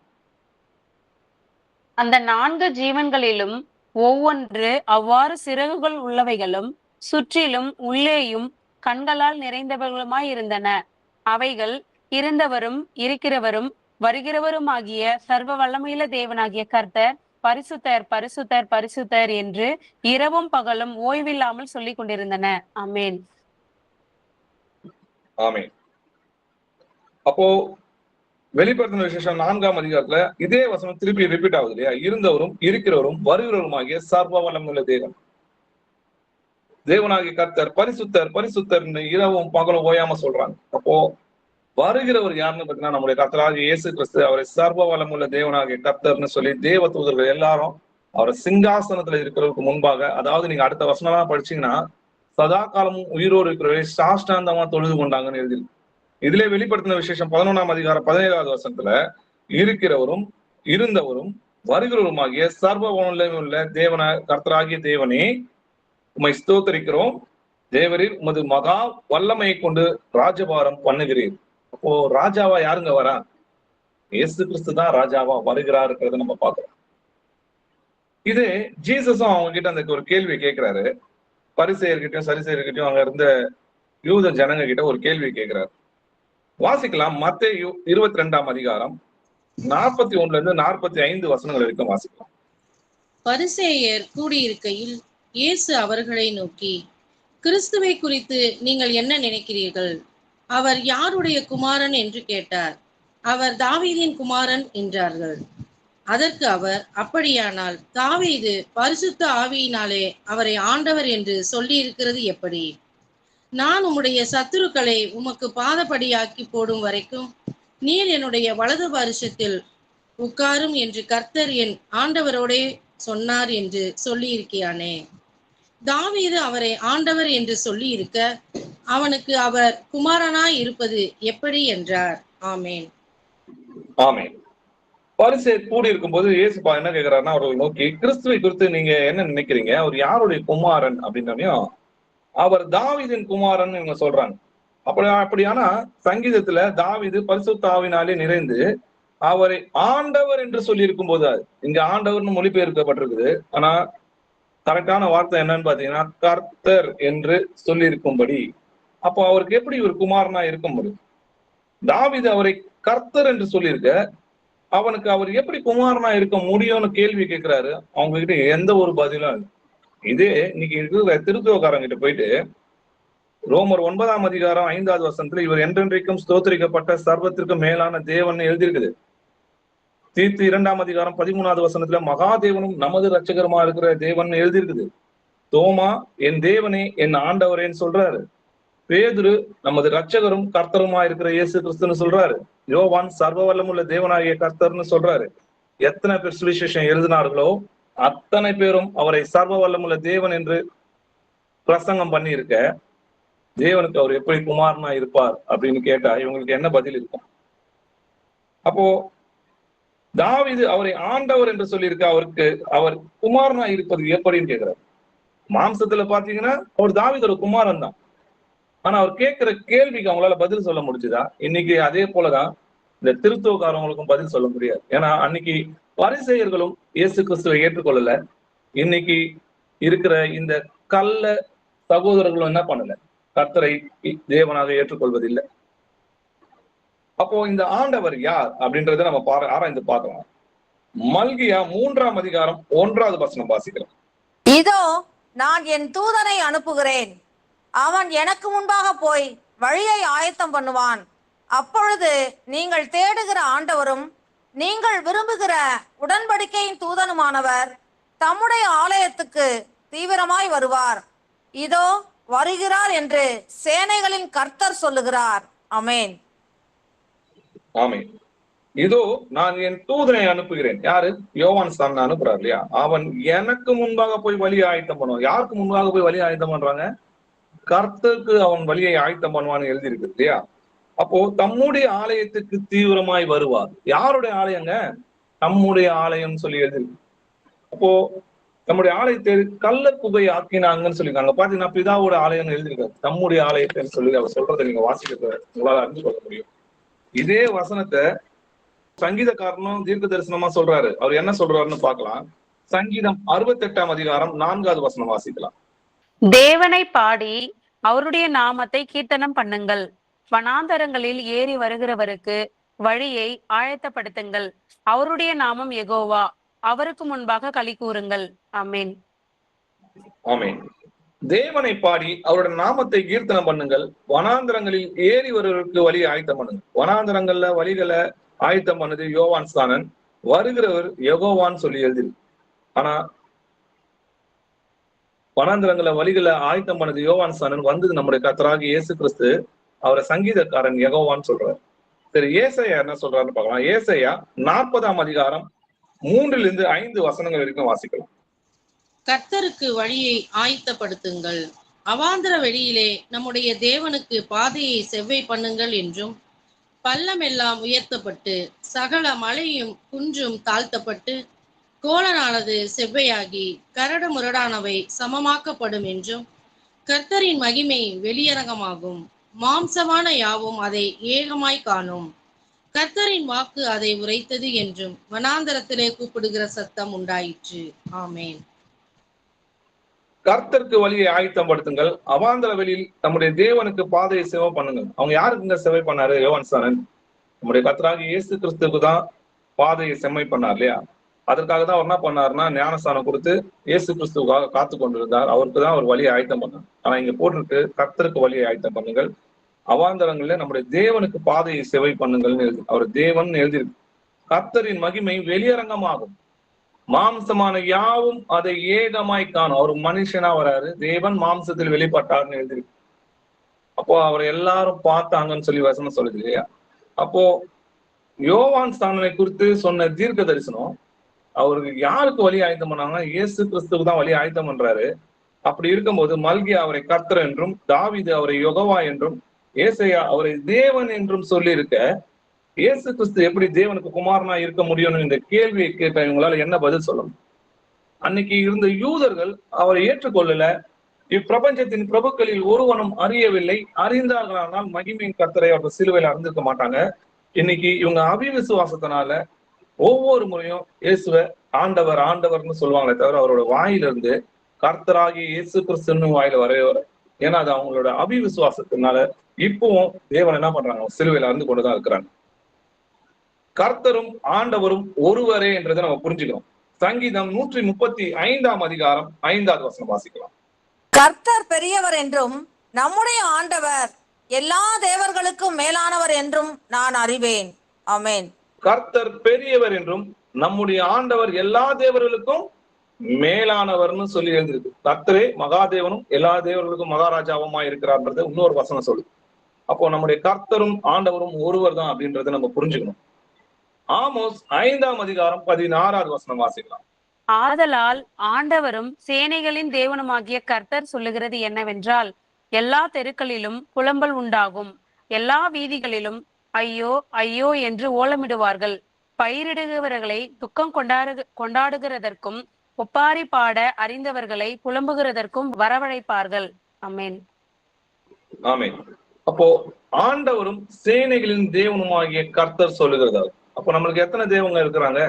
அந்த 4 ஜீவன்களிலும் ஒவ்வொன்று அவ்வாறு சிறகுகள் உள்ளவைகளும் சுற்றிலும் உள்ளேயும் கண்களால் நிறைந்தவர்களுமாய் இருந்தன. அவைகள் இருந்தவரும் இருக்கிறவரும் வருகிறவருமாகிய சர்வ வல்லமையுள்ள தேவனாகிய கர்த்தர் பரிசுத்தர் பரிசுத்தர் பரிசுத்தர் என்று இரவும் பகலும் ஓய்வில்லாமல் சொல்லிக் கொண்டிருந்தன. ஆமென். ஆமென். அப்போ வெளிப்படுத்தின விசேஷம் 4ஆம் அதிகாரத்துல இதே வசனம் திருப்பி ரிப்பீட் ஆகுது இல்லையா? இருந்தவரும் இருக்கிறவரும் வருகிறவருமாகிய சர்வ வல்லமையுள்ள தேவன் தேவனாகிய கர்த்தர் பரிசுத்தர் பரிசுத்தர் இரவும் பகலும் ஓயாம சொல்றாங்க. அப்போ வருகிறவர் யாருன்னு பாத்தீங்கன்னா நம்முடைய கர்த்தராகிய இயேசு கிறிஸ்து. அவரை சர்வ வல்லமுள்ள தேவனாகிய கர்த்தர்னு சொல்லி தேவ தூதர்கள் எல்லாரும் அவரை சிங்காசனத்துல இருக்கிறவருக்கு முன்பாக, அதாவது நீங்க அடுத்த வசனமா படிச்சீங்கன்னா சதா காலமும் உயிரோடு இருக்கிறவரை சாஷ்டாந்தமா தொழுது கொண்டாங்கன்னு எழுதி. இதுல வெளிப்படுத்தின விசேஷம் 11ஆம் அதிகாரம் 17வது வசனத்துல இருக்கிறவரும் இருந்தவரும் வருகிறவருமாகிய சர்வ வல்லமையுள்ள தேவன கர்த்தராகிய தேவனே உம்மை ஸ்தோத்தரிக்கிறோம், தேவரீர் உமது மகா வல்லமையை கொண்டு ராஜபாரம் பண்ணுகிறீர். அப்போ ராஜாவா யாருங்க வரா? இயேசு கிறிஸ்து தான் ராஜாவா வருகிறாருன்றத நம்ம பார்க்கிறோம். இது ஜீசஸும் அவங்க கிட்ட அந்த ஒரு கேள்வி கேட்கிறாரு. பரிசேயர்கிட்டயும் சரிசேயர்கிட்டயும் அங்க இருந்த யூத ஜனங்க கிட்ட ஒரு கேள்வி கேட்கிறாரு. வாசிக்கலாம். மத்தேயு 22ஆம் அதிகாரம் 41 45 வசனங்கள் வரைக்கும் வாசிக்கலாம். பரிசேயர் கூடியிருக்கையில் இயேசு அவர்களை நோக்கி, கிறிஸ்துவை குறித்து நீங்கள் என்ன நினைக்கிறீர்கள்? அவர் யாருடைய குமாரன் என்று கேட்டார். அவர் தாவீதின் குமாரன் என்றார்கள். அதற்கு அவர், அப்படியானால் தாவீது பரிசுத்த ஆவியினாலே அவரை ஆண்டவர் என்று சொல்லி இருக்கிறது எப்படி? நான் உம்முடைய சத்துருக்களை உமக்கு பாதபடியாக்கி போடும் வரைக்கும் நீர் என்னுடைய வலது வருஷத்தில் உட்காரும் என்று கர்த்தர் என் ஆண்டவரோடே சொன்னார் என்று சொல்லி இருக்கிறானே. தாவீது அவரை ஆண்டவர் என்று சொல்லி இருக்க அவனுக்கு அவர் குமாரனாய் இருப்பது எப்படி என்றார். ஆமேன். ஆமேன். பரிசேயர் கூடி இருக்கும்போது இயேசுப்பா என்ன கேட்கிறாருன்னா அவர்களை நோக்கி, கிறிஸ்துவை குறித்து நீங்க என்ன நினைக்கிறீங்க? அவர் யாருடைய குமாரன் அப்படின்னோம். அவர் தாவீதின் குமாரன் இவங்க சொல்றாங்க. அப்படியானா சங்கீதத்துல தாவீது பரிசுத்த ஆவியினாலே நிறைந்து அவரை ஆண்டவர் என்று சொல்லி இருக்கும் போது, இங்க ஆண்டவர்னு மொழிபெயர்க்கப்பட்டிருக்குது. ஆனா கரெக்டான வார்த்தை என்னன்னு பாத்தீங்கன்னா கர்த்தர் என்று சொல்லி இருக்கும்படி. அப்போ அவருக்கு எப்படி ஒரு குமாரனா இருக்க முடியும்? தாவீது அவரை கர்த்தர் என்று சொல்லியிருக்க, அவனுக்கு அவர் எப்படி குமாரனா இருக்க முடியும்னு கேள்வி கேட்கிறாரு. அவங்க கிட்ட எந்த ஒரு பதிலும் இல்லை. இதே இன்னைக்கு இருக்கிற திருத்துவக்காரங்கிட்ட போயிட்டு ரோமர் 9ஆம் அதிகாரம் 5வது வசனத்துல இவர் என்றென்றைக்கும் ஸ்தோத்திரிக்கப்பட்ட சர்வத்திற்கு மேலான தேவன் எழுதியிருக்குது. தீத்து 2ஆம் அதிகாரம் 13வது வசனத்துல மகாதேவனும் நமது ரட்சகருமா இருக்கிற தேவன் எழுதியிருக்குது. தோமா என் தேவனே என் ஆண்டவரேன்னு சொல்றாரு. பேதுரு நமது இரட்சகரும் கர்த்தருமா இருக்கிற இயேசு கிறிஸ்துன்னு சொல்றாரு. யோவான் சர்வ வல்லமுள்ள தேவனாகிய கர்த்தர்னு சொல்றாரு. எத்தனை பேர் சுவிசேஷம் எழுதினார்களோ அத்தனை பேரும் அவரை சர்வ வல்லமுள்ள தேவன் என்று பிரசங்கம் பண்ணி இருக்க, தேவனுக்கு அவர் எப்படி குமாரனா இருப்பார் அப்படின்னு கேட்டா இவங்களுக்கு என்ன பதில் இருக்கும்? அப்போ தாவீது அவரை ஆண்டவர் என்று சொல்லியிருக்க, அவருக்கு அவர் குமாரனா இருப்பது எப்படின்னு கேட்கிறார். மாம்சத்துல பாத்தீங்கன்னா அவர் தாவீதோட குமாரன் தான். ஆனா அவர் கேட்கிற கேள்விக்கு அவங்களால பதில் சொல்ல முடிஞ்சுதா? இன்னைக்கு அதே போலதான் இந்த திருத்துவக்காரவங்களுக்கும் பதில் சொல்ல முடியாது. ஏன்னா அன்னைக்கு பரிசேயர்களும் இயேசு கிறிஸ்துவை ஏற்றுக்கொள்ளல. இன்னைக்கு இருக்கிற இந்த கள்ள சகோதரர்களும் என்ன பண்ணல, கர்த்தரை தேவனாக ஏற்றுக்கொள்வதில்லை. அப்போ இந்த ஆண்டவர் யார் அப்படின்றத நம்ம ஆராய்ந்து பார்க்கலாம். மல்கியா 3ஆம் அதிகாரம் 1வது வசனம் வாசிக்கலாம். இதோ நான் என் தூதனை அனுப்புகிறேன், அவன் எனக்கு முன்பாக போய் வழியை ஆயத்தம் பண்ணுவான். அப்பொழுது நீங்கள் தேடுகிற ஆண்டவரும் நீங்கள் விரும்புகிற உடன்படிக்கையின் தூதனுமானவர் தம்முடைய ஆலயத்துக்கு தீவிரமாய் வருவார். இதோ வருகிறார் என்று சேனைகளின் கர்த்தர் சொல்லுகிறார். ஆமென். ஆமென். இதோ நான் என் தூதனை அனுப்புகிறேன். யாரு? யோவான் ஸ்நானன் அனுப்புறாரு இல்லையா? அவன் எனக்கு முன்பாக போய் வழியை ஆயத்தம் பண்ணுவான். யாருக்கு முன்பாக போய் வழியை ஆயத்தம் பண்றாங்க? கர்த்தருக்கு அவன் வழியை ஆயத்தம் பண்ணுவான்னு எழுதியிருக்கு இல்லையா? அப்போ தம்முடைய ஆலயத்துக்கு தீவிரமாய் வருவார். யாருடைய ஆலயங்க? நம்முடைய ஆலயம் சொல்லி எழுதிருக்கு. அப்போ நம்முடைய ஆலயத்தை கள்ள குகை ஆக்கினாங்கன்னு சொல்லியிருக்காங்க. பாத்தீங்கன்னா பிதாவோட ஆலயம் எழுதியிருக்காரு. நம்முடைய ஆலயத்தை சொல்லி அவர் சொல்றதை நீங்க வாசிக்க உங்களால அறிந்து கொள்ள முடியும். இதே வசனத்தை சங்கீதக்காரனும் தீர்க்க தரிசனமா சொல்றாரு. அவர் என்ன சொல்றாருன்னு பார்க்கலாம். சங்கீதம் 68ஆம் அதிகாரம் 4வது வசனம் வாசிக்கலாம். தேவனை பாடி அவருடைய நாமத்தை கீர்த்தனம் பண்ணுங்கள். வனாந்தரங்களில் ஏறி வருகிறவருக்கு வழியை ஆயத்தப்படுத்துங்கள். அவருடைய நாமம் யெகோவா, அவருக்கு முன்பாக களி கூறுங்கள். ஆமென். ஆமென். தேவனை பாடி அவருடைய நாமத்தை கீர்த்தனம் பண்ணுங்கள். வனாந்தரங்களில் ஏறி வருவதற்கு வழியை ஆயத்தம் பண்ணுங்க. வனாந்தரங்கள்ல வழிகளை ஆயத்தம் பண்ணது யோவான் ஸ்நானன், வருகிறவர் யெகோவான்னு சொல்லி எழுதி. ஆனா வனாந்தரங்கள வழிகளை ஆயத்தம் பண்ணது யோவான் ஸ்நானன், வந்தது நம்முடைய கர்த்தராகிய இயேசு கிறிஸ்து. அவரை சங்கீதக்காரன் யெகோவான்னு சொல்றாரு. சரி, ஏசாயா என்ன சொல்றாருன்னு பார்க்கலாம். ஏசாயா 40ஆம் அதிகாரம் 3லிருந்து 5 வசனங்கள் வரைக்கும் வாசிக்கலாம். கர்த்தருக்கு வழியை ஆயத்தப்படுத்துங்கள், அவாந்தர வெளியிலே நம்முடைய தேவனுக்கு பாதையை செவ்வை பண்ணுங்கள் என்றும், பள்ளமெல்லாம் உயர்த்தப்பட்டு சகல மலையும் குன்றும் தாழ்த்தப்பட்டு கோலனானது செவ்வையாகி கரடு முரடானவை சமமாக்கப்படும் என்றும், கர்த்தரின் மகிமை வெளியரங்கமாகும், மாம்சமான யாவும் அதை ஏகமாய் காணும், கர்த்தரின் வாக்கு அதை உரைத்தது என்றும் வனாந்தரத்திலே கூப்பிடுகிற சத்தம் உண்டாயிற்று. ஆமேன். கர்த்தருக்கு வழியை ஆயத்தப்படுத்துங்கள், அவாந்தர வெளியில் நம்முடைய தேவனுக்கு பாதையை சேவை பண்ணுங்கள். அவங்க யாருக்குங்க சேவை பண்ணாரு? யோவான் ஸ்நானன் நம்முடைய கர்த்தராகிய இயேசு கிறிஸ்துக்கு தான் பாதையை செம்மை பண்ணார் இல்லையா? அதற்காக தான் அவர் என்ன பண்ணாருன்னா ஞானஸ்தானம் கொடுத்து இயேசு கிறிஸ்துவுக்காக காத்து கொண்டிருந்தார். அவருக்கு தான் அவர் வழியை ஆயத்தம் பண்ணார். ஆனா இங்க போட்டிருக்கு கர்த்தருக்கு வழியை ஆயத்தம் பண்ணுங்கள், அவாந்தரங்கள்ல நம்முடைய தேவனுக்கு பாதையை சேவை பண்ணுங்கள்னு எழுதி. அவர் தேவன் எழுதியிருக்கு. கர்த்தரின் மகிமை வெளியரங்கமாகும், மாம்சமான யாவும் அதை ஏகமாய் காணும். அவர் மனுஷனா வராரு, தேவன் மாம்சத்தில் வெளிப்பட்டார்னு எழுதியிருக்கு. அப்போ அவர் எல்லாரும் பார்த்தாங்கன்னு சொல்லி வசனம் சொல்லுது இல்லையா? அப்போ யோவான் ஸ்நானனை குறித்து சொன்ன தீர்க்க தரிசனம் அவருக்கு யாருக்கு வழி ஆயத்தம் பண்ணாங்கன்னா இயேசு கிறிஸ்துக்கு தான் வழி ஆயத்தம் பண்றாரு. அப்படி இருக்கும்போது மல்கியா அவரை கர்த்தர் என்றும், தாவீது அவரை யெகோவா என்றும், ஏசாயா அவரை தேவன் என்றும் சொல்லி இருக்க, இயேசு கிறிஸ்து எப்படி தேவனுக்கு குமாரனா இருக்க முடியும்னு இந்த கேள்வியை கேட்ட இவங்களால என்ன பதில் சொல்லணும்? அன்னைக்கு இருந்த யூதர்கள் அவரை ஏற்றுக்கொள்ளல. இப்பிரபஞ்சத்தின் பிரபுக்களில் ஒருவனும் அறியவில்லை, அறிந்தார்களானால் மகிமையின் கர்த்தரை அவர் சிலுவையில் அறிந்திருக்க மாட்டாங்க. இன்னைக்கு இவங்க அவிவிசுவாசத்தினால ஒவ்வொரு முறையும் இயேசுவ ஆண்டவர் ஆண்டவர்னு சொல்லுவாங்களே தவிர அவரோட வாயிலிருந்து கர்த்தராகி இயேசு கிறிஸ்துன்னு வாயில வரவே வர. ஏன்னா அது அவங்களோட அவிவிசுவாசத்தினால இப்பவும் தேவன் என்ன பண்றாங்க? சிலுவையில அறிந்து கொண்டுதான் இருக்கிறாங்க. கர்த்தரும் ஆண்டவரும் ஒருவரே என்றதை நம்ம புரிஞ்சுக்கணும். சங்கீதம் 135ஆம் அதிகாரம் 5வது வசனம் வாசிக்கலாம். கர்த்தர் பெரியவர் என்றும் நம்முடைய ஆண்டவர் எல்லா தேவர்களுக்கும் மேலானவர் என்றும் நான் அறிவேன். ஆமென். கர்த்தர் பெரியவர் என்றும் நம்முடைய ஆண்டவர் எல்லா தேவர்களுக்கும் மேலானவர்னு சொல்லி எழுந்திருக்கு. கர்த்தரே மகாதேவனும் எல்லா தேவர்களுக்கும் மகாராஜாவுமா இருக்கிறார்ன்றது இன்னொரு வசனம் சொல்லு. அப்போ நம்முடைய கர்த்தரும் ஆண்டவரும் ஒருவர் தான் அப்படின்றத நம்ம புரிஞ்சுக்கணும். ஆமோஸ் 5:16 வசனம் வாசிக்கலாம். ஆதலால் ஆண்டவரும் சேனைகளின் தேவனுமாகிய கர்த்தர் சொல்லுகிறது என்னவென்றால், எல்லா தெருக்களிலும் புலம்பல் உண்டாகும், எல்லா வீதிகளிலும் ஐயோ ஐயோ என்று ஓலமிடுவார்கள். பயிரிடுகிறவர்களை துக்கம் கொண்டாடுகிறதற்கும் ஒப்பாரி பாட அறிந்தவர்களை புலம்புகிறதற்கும் வரவழைப்பார்கள். ஆமென். ஆமென். அப்போ ஆண்டவரும் சேனைகளின் தேவனுமாகிய கர்த்தர் சொல்லுகிறதா? அப்போ நம்மளுக்கு எத்தனை தேவங்க இருக்கிறாங்க?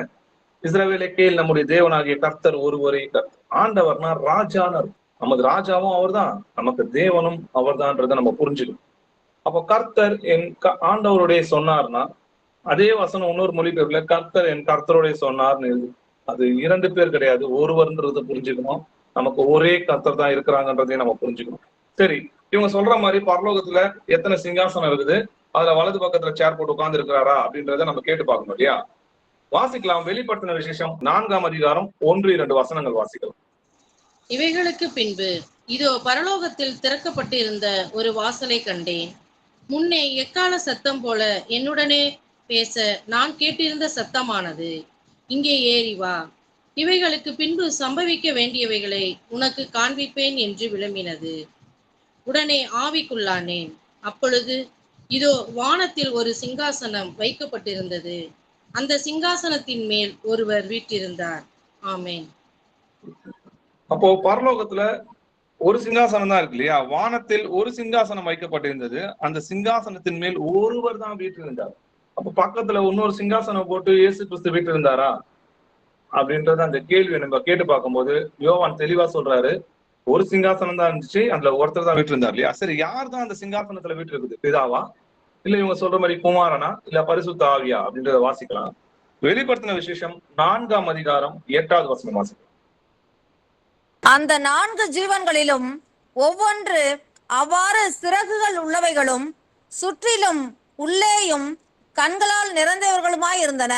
இஸ்ரவேலை கேள், நம்முடைய தேவனாகிய கர்த்தர் ஒருவரே கர்த்தர். ஆண்டவர்னா ராஜான்னு, நமது ராஜாவும் அவர் தான், நமக்கு தேவனும் அவர் தான்றதை நம்ம புரிஞ்சுக்கணும். அப்போ கர்த்தர் என் ஆண்டவருடைய சொன்னார்னா, அதே வசனம் இன்னொரு மொழிபெயர்ப்புல கர்த்தர் என் கர்த்தருடைய சொன்னார்னு எழுது. அது 2 பேர் கிடையாது, ஒருவர்ன்றதை புரிஞ்சுக்கணும். நமக்கு ஒரே கர்த்தர் தான் இருக்கிறாங்கன்றதையும் நம்ம புரிஞ்சுக்கணும். சரி, இவங்க சொல்ற மாதிரி பரலோகத்துல எத்தனை சிங்காசனம் இருக்குது, அதுல வலது பக்கத்துல சேர் போட்டு உட்கார்ந்து இருக்கிறாரா அப்படின்றத நம்ம கேட்டு பார்க்கணும் இல்லையா? வாசிக்கலாம். வெளிப்படுத்தின விசேஷம் 4ஆம் அதிகாரம் 1-2 வசனங்கள் வாசிக்கலாம். இவைகளுக்கு பின்பு இதோ பரலோகத்தில் திறக்கப்பட்டிருந்த ஒரு வாசலை கண்டேன். முன்னே எக்கால சத்தம் போல என்னுடனே பேச நான் கேட்டிருந்த சத்தமானது, இங்கே ஏறி வா, இவைகளுக்கு பின்பு சம்பவிக்க வேண்டியவைகளை உனக்கு காண்பிப்பேன் என்று விளம்பினது. உடனே ஆவிக்குள்ளானேன். அப்பொழுது இதோ வானத்தில் ஒரு சிங்காசனம் வைக்கப்பட்டிருந்தது, அந்த சிங்காசனத்தின் மேல் ஒருவர் வீற்றிருந்தார். ஆமென். அப்போ பரலோகத்துல ஒரு சிங்காசனம் தான் இருக்கு இல்லையா? வானத்தில் ஒரு சிங்காசனம் வைக்கப்பட்டிருந்தது, அந்த சிங்காசனத்தின் மேல் ஒருவர் தான் வீற்றிருந்தார். அப்ப பக்கத்துல இன்னொரு சிங்காசனம் போட்டு இயேசு கிறிஸ்து வீற்றிருந்தாரா அப்படின்றத அந்த கேள்வி நம்ம கேட்டு பார்க்கும்போது யோவான் தெளிவா சொல்றாரு, ஒரு சிங்காசனம் தான் இருந்துச்சு, அதுல ஒருத்தர் தான் வீற்றிருந்தார் இல்லையா? சரி, யார் தான் அந்த சிங்காசனத்துல வீட்டு இருக்குது? பிதாவா, இல்ல இவங்க சொல்ற மாதிரி குமாரனா, இல்ல பரிசுத்த ஆவியா அப்படின்றத வாசிக்கலாம். வெளிப்படுத்தின விசேஷம் 4ஆம் அதிகாரம் 8வது வசனம் வாசிக்கலாம். அந்த 4 ஜீவன்களிலும் ஒவ்வொன்று அவ்வாறு சிறகுகள் உள்ளவைகளும் சுற்றிலும் உள்ளேயும் கண்களால் நிறைந்தவர்களுமாய் இருந்தன.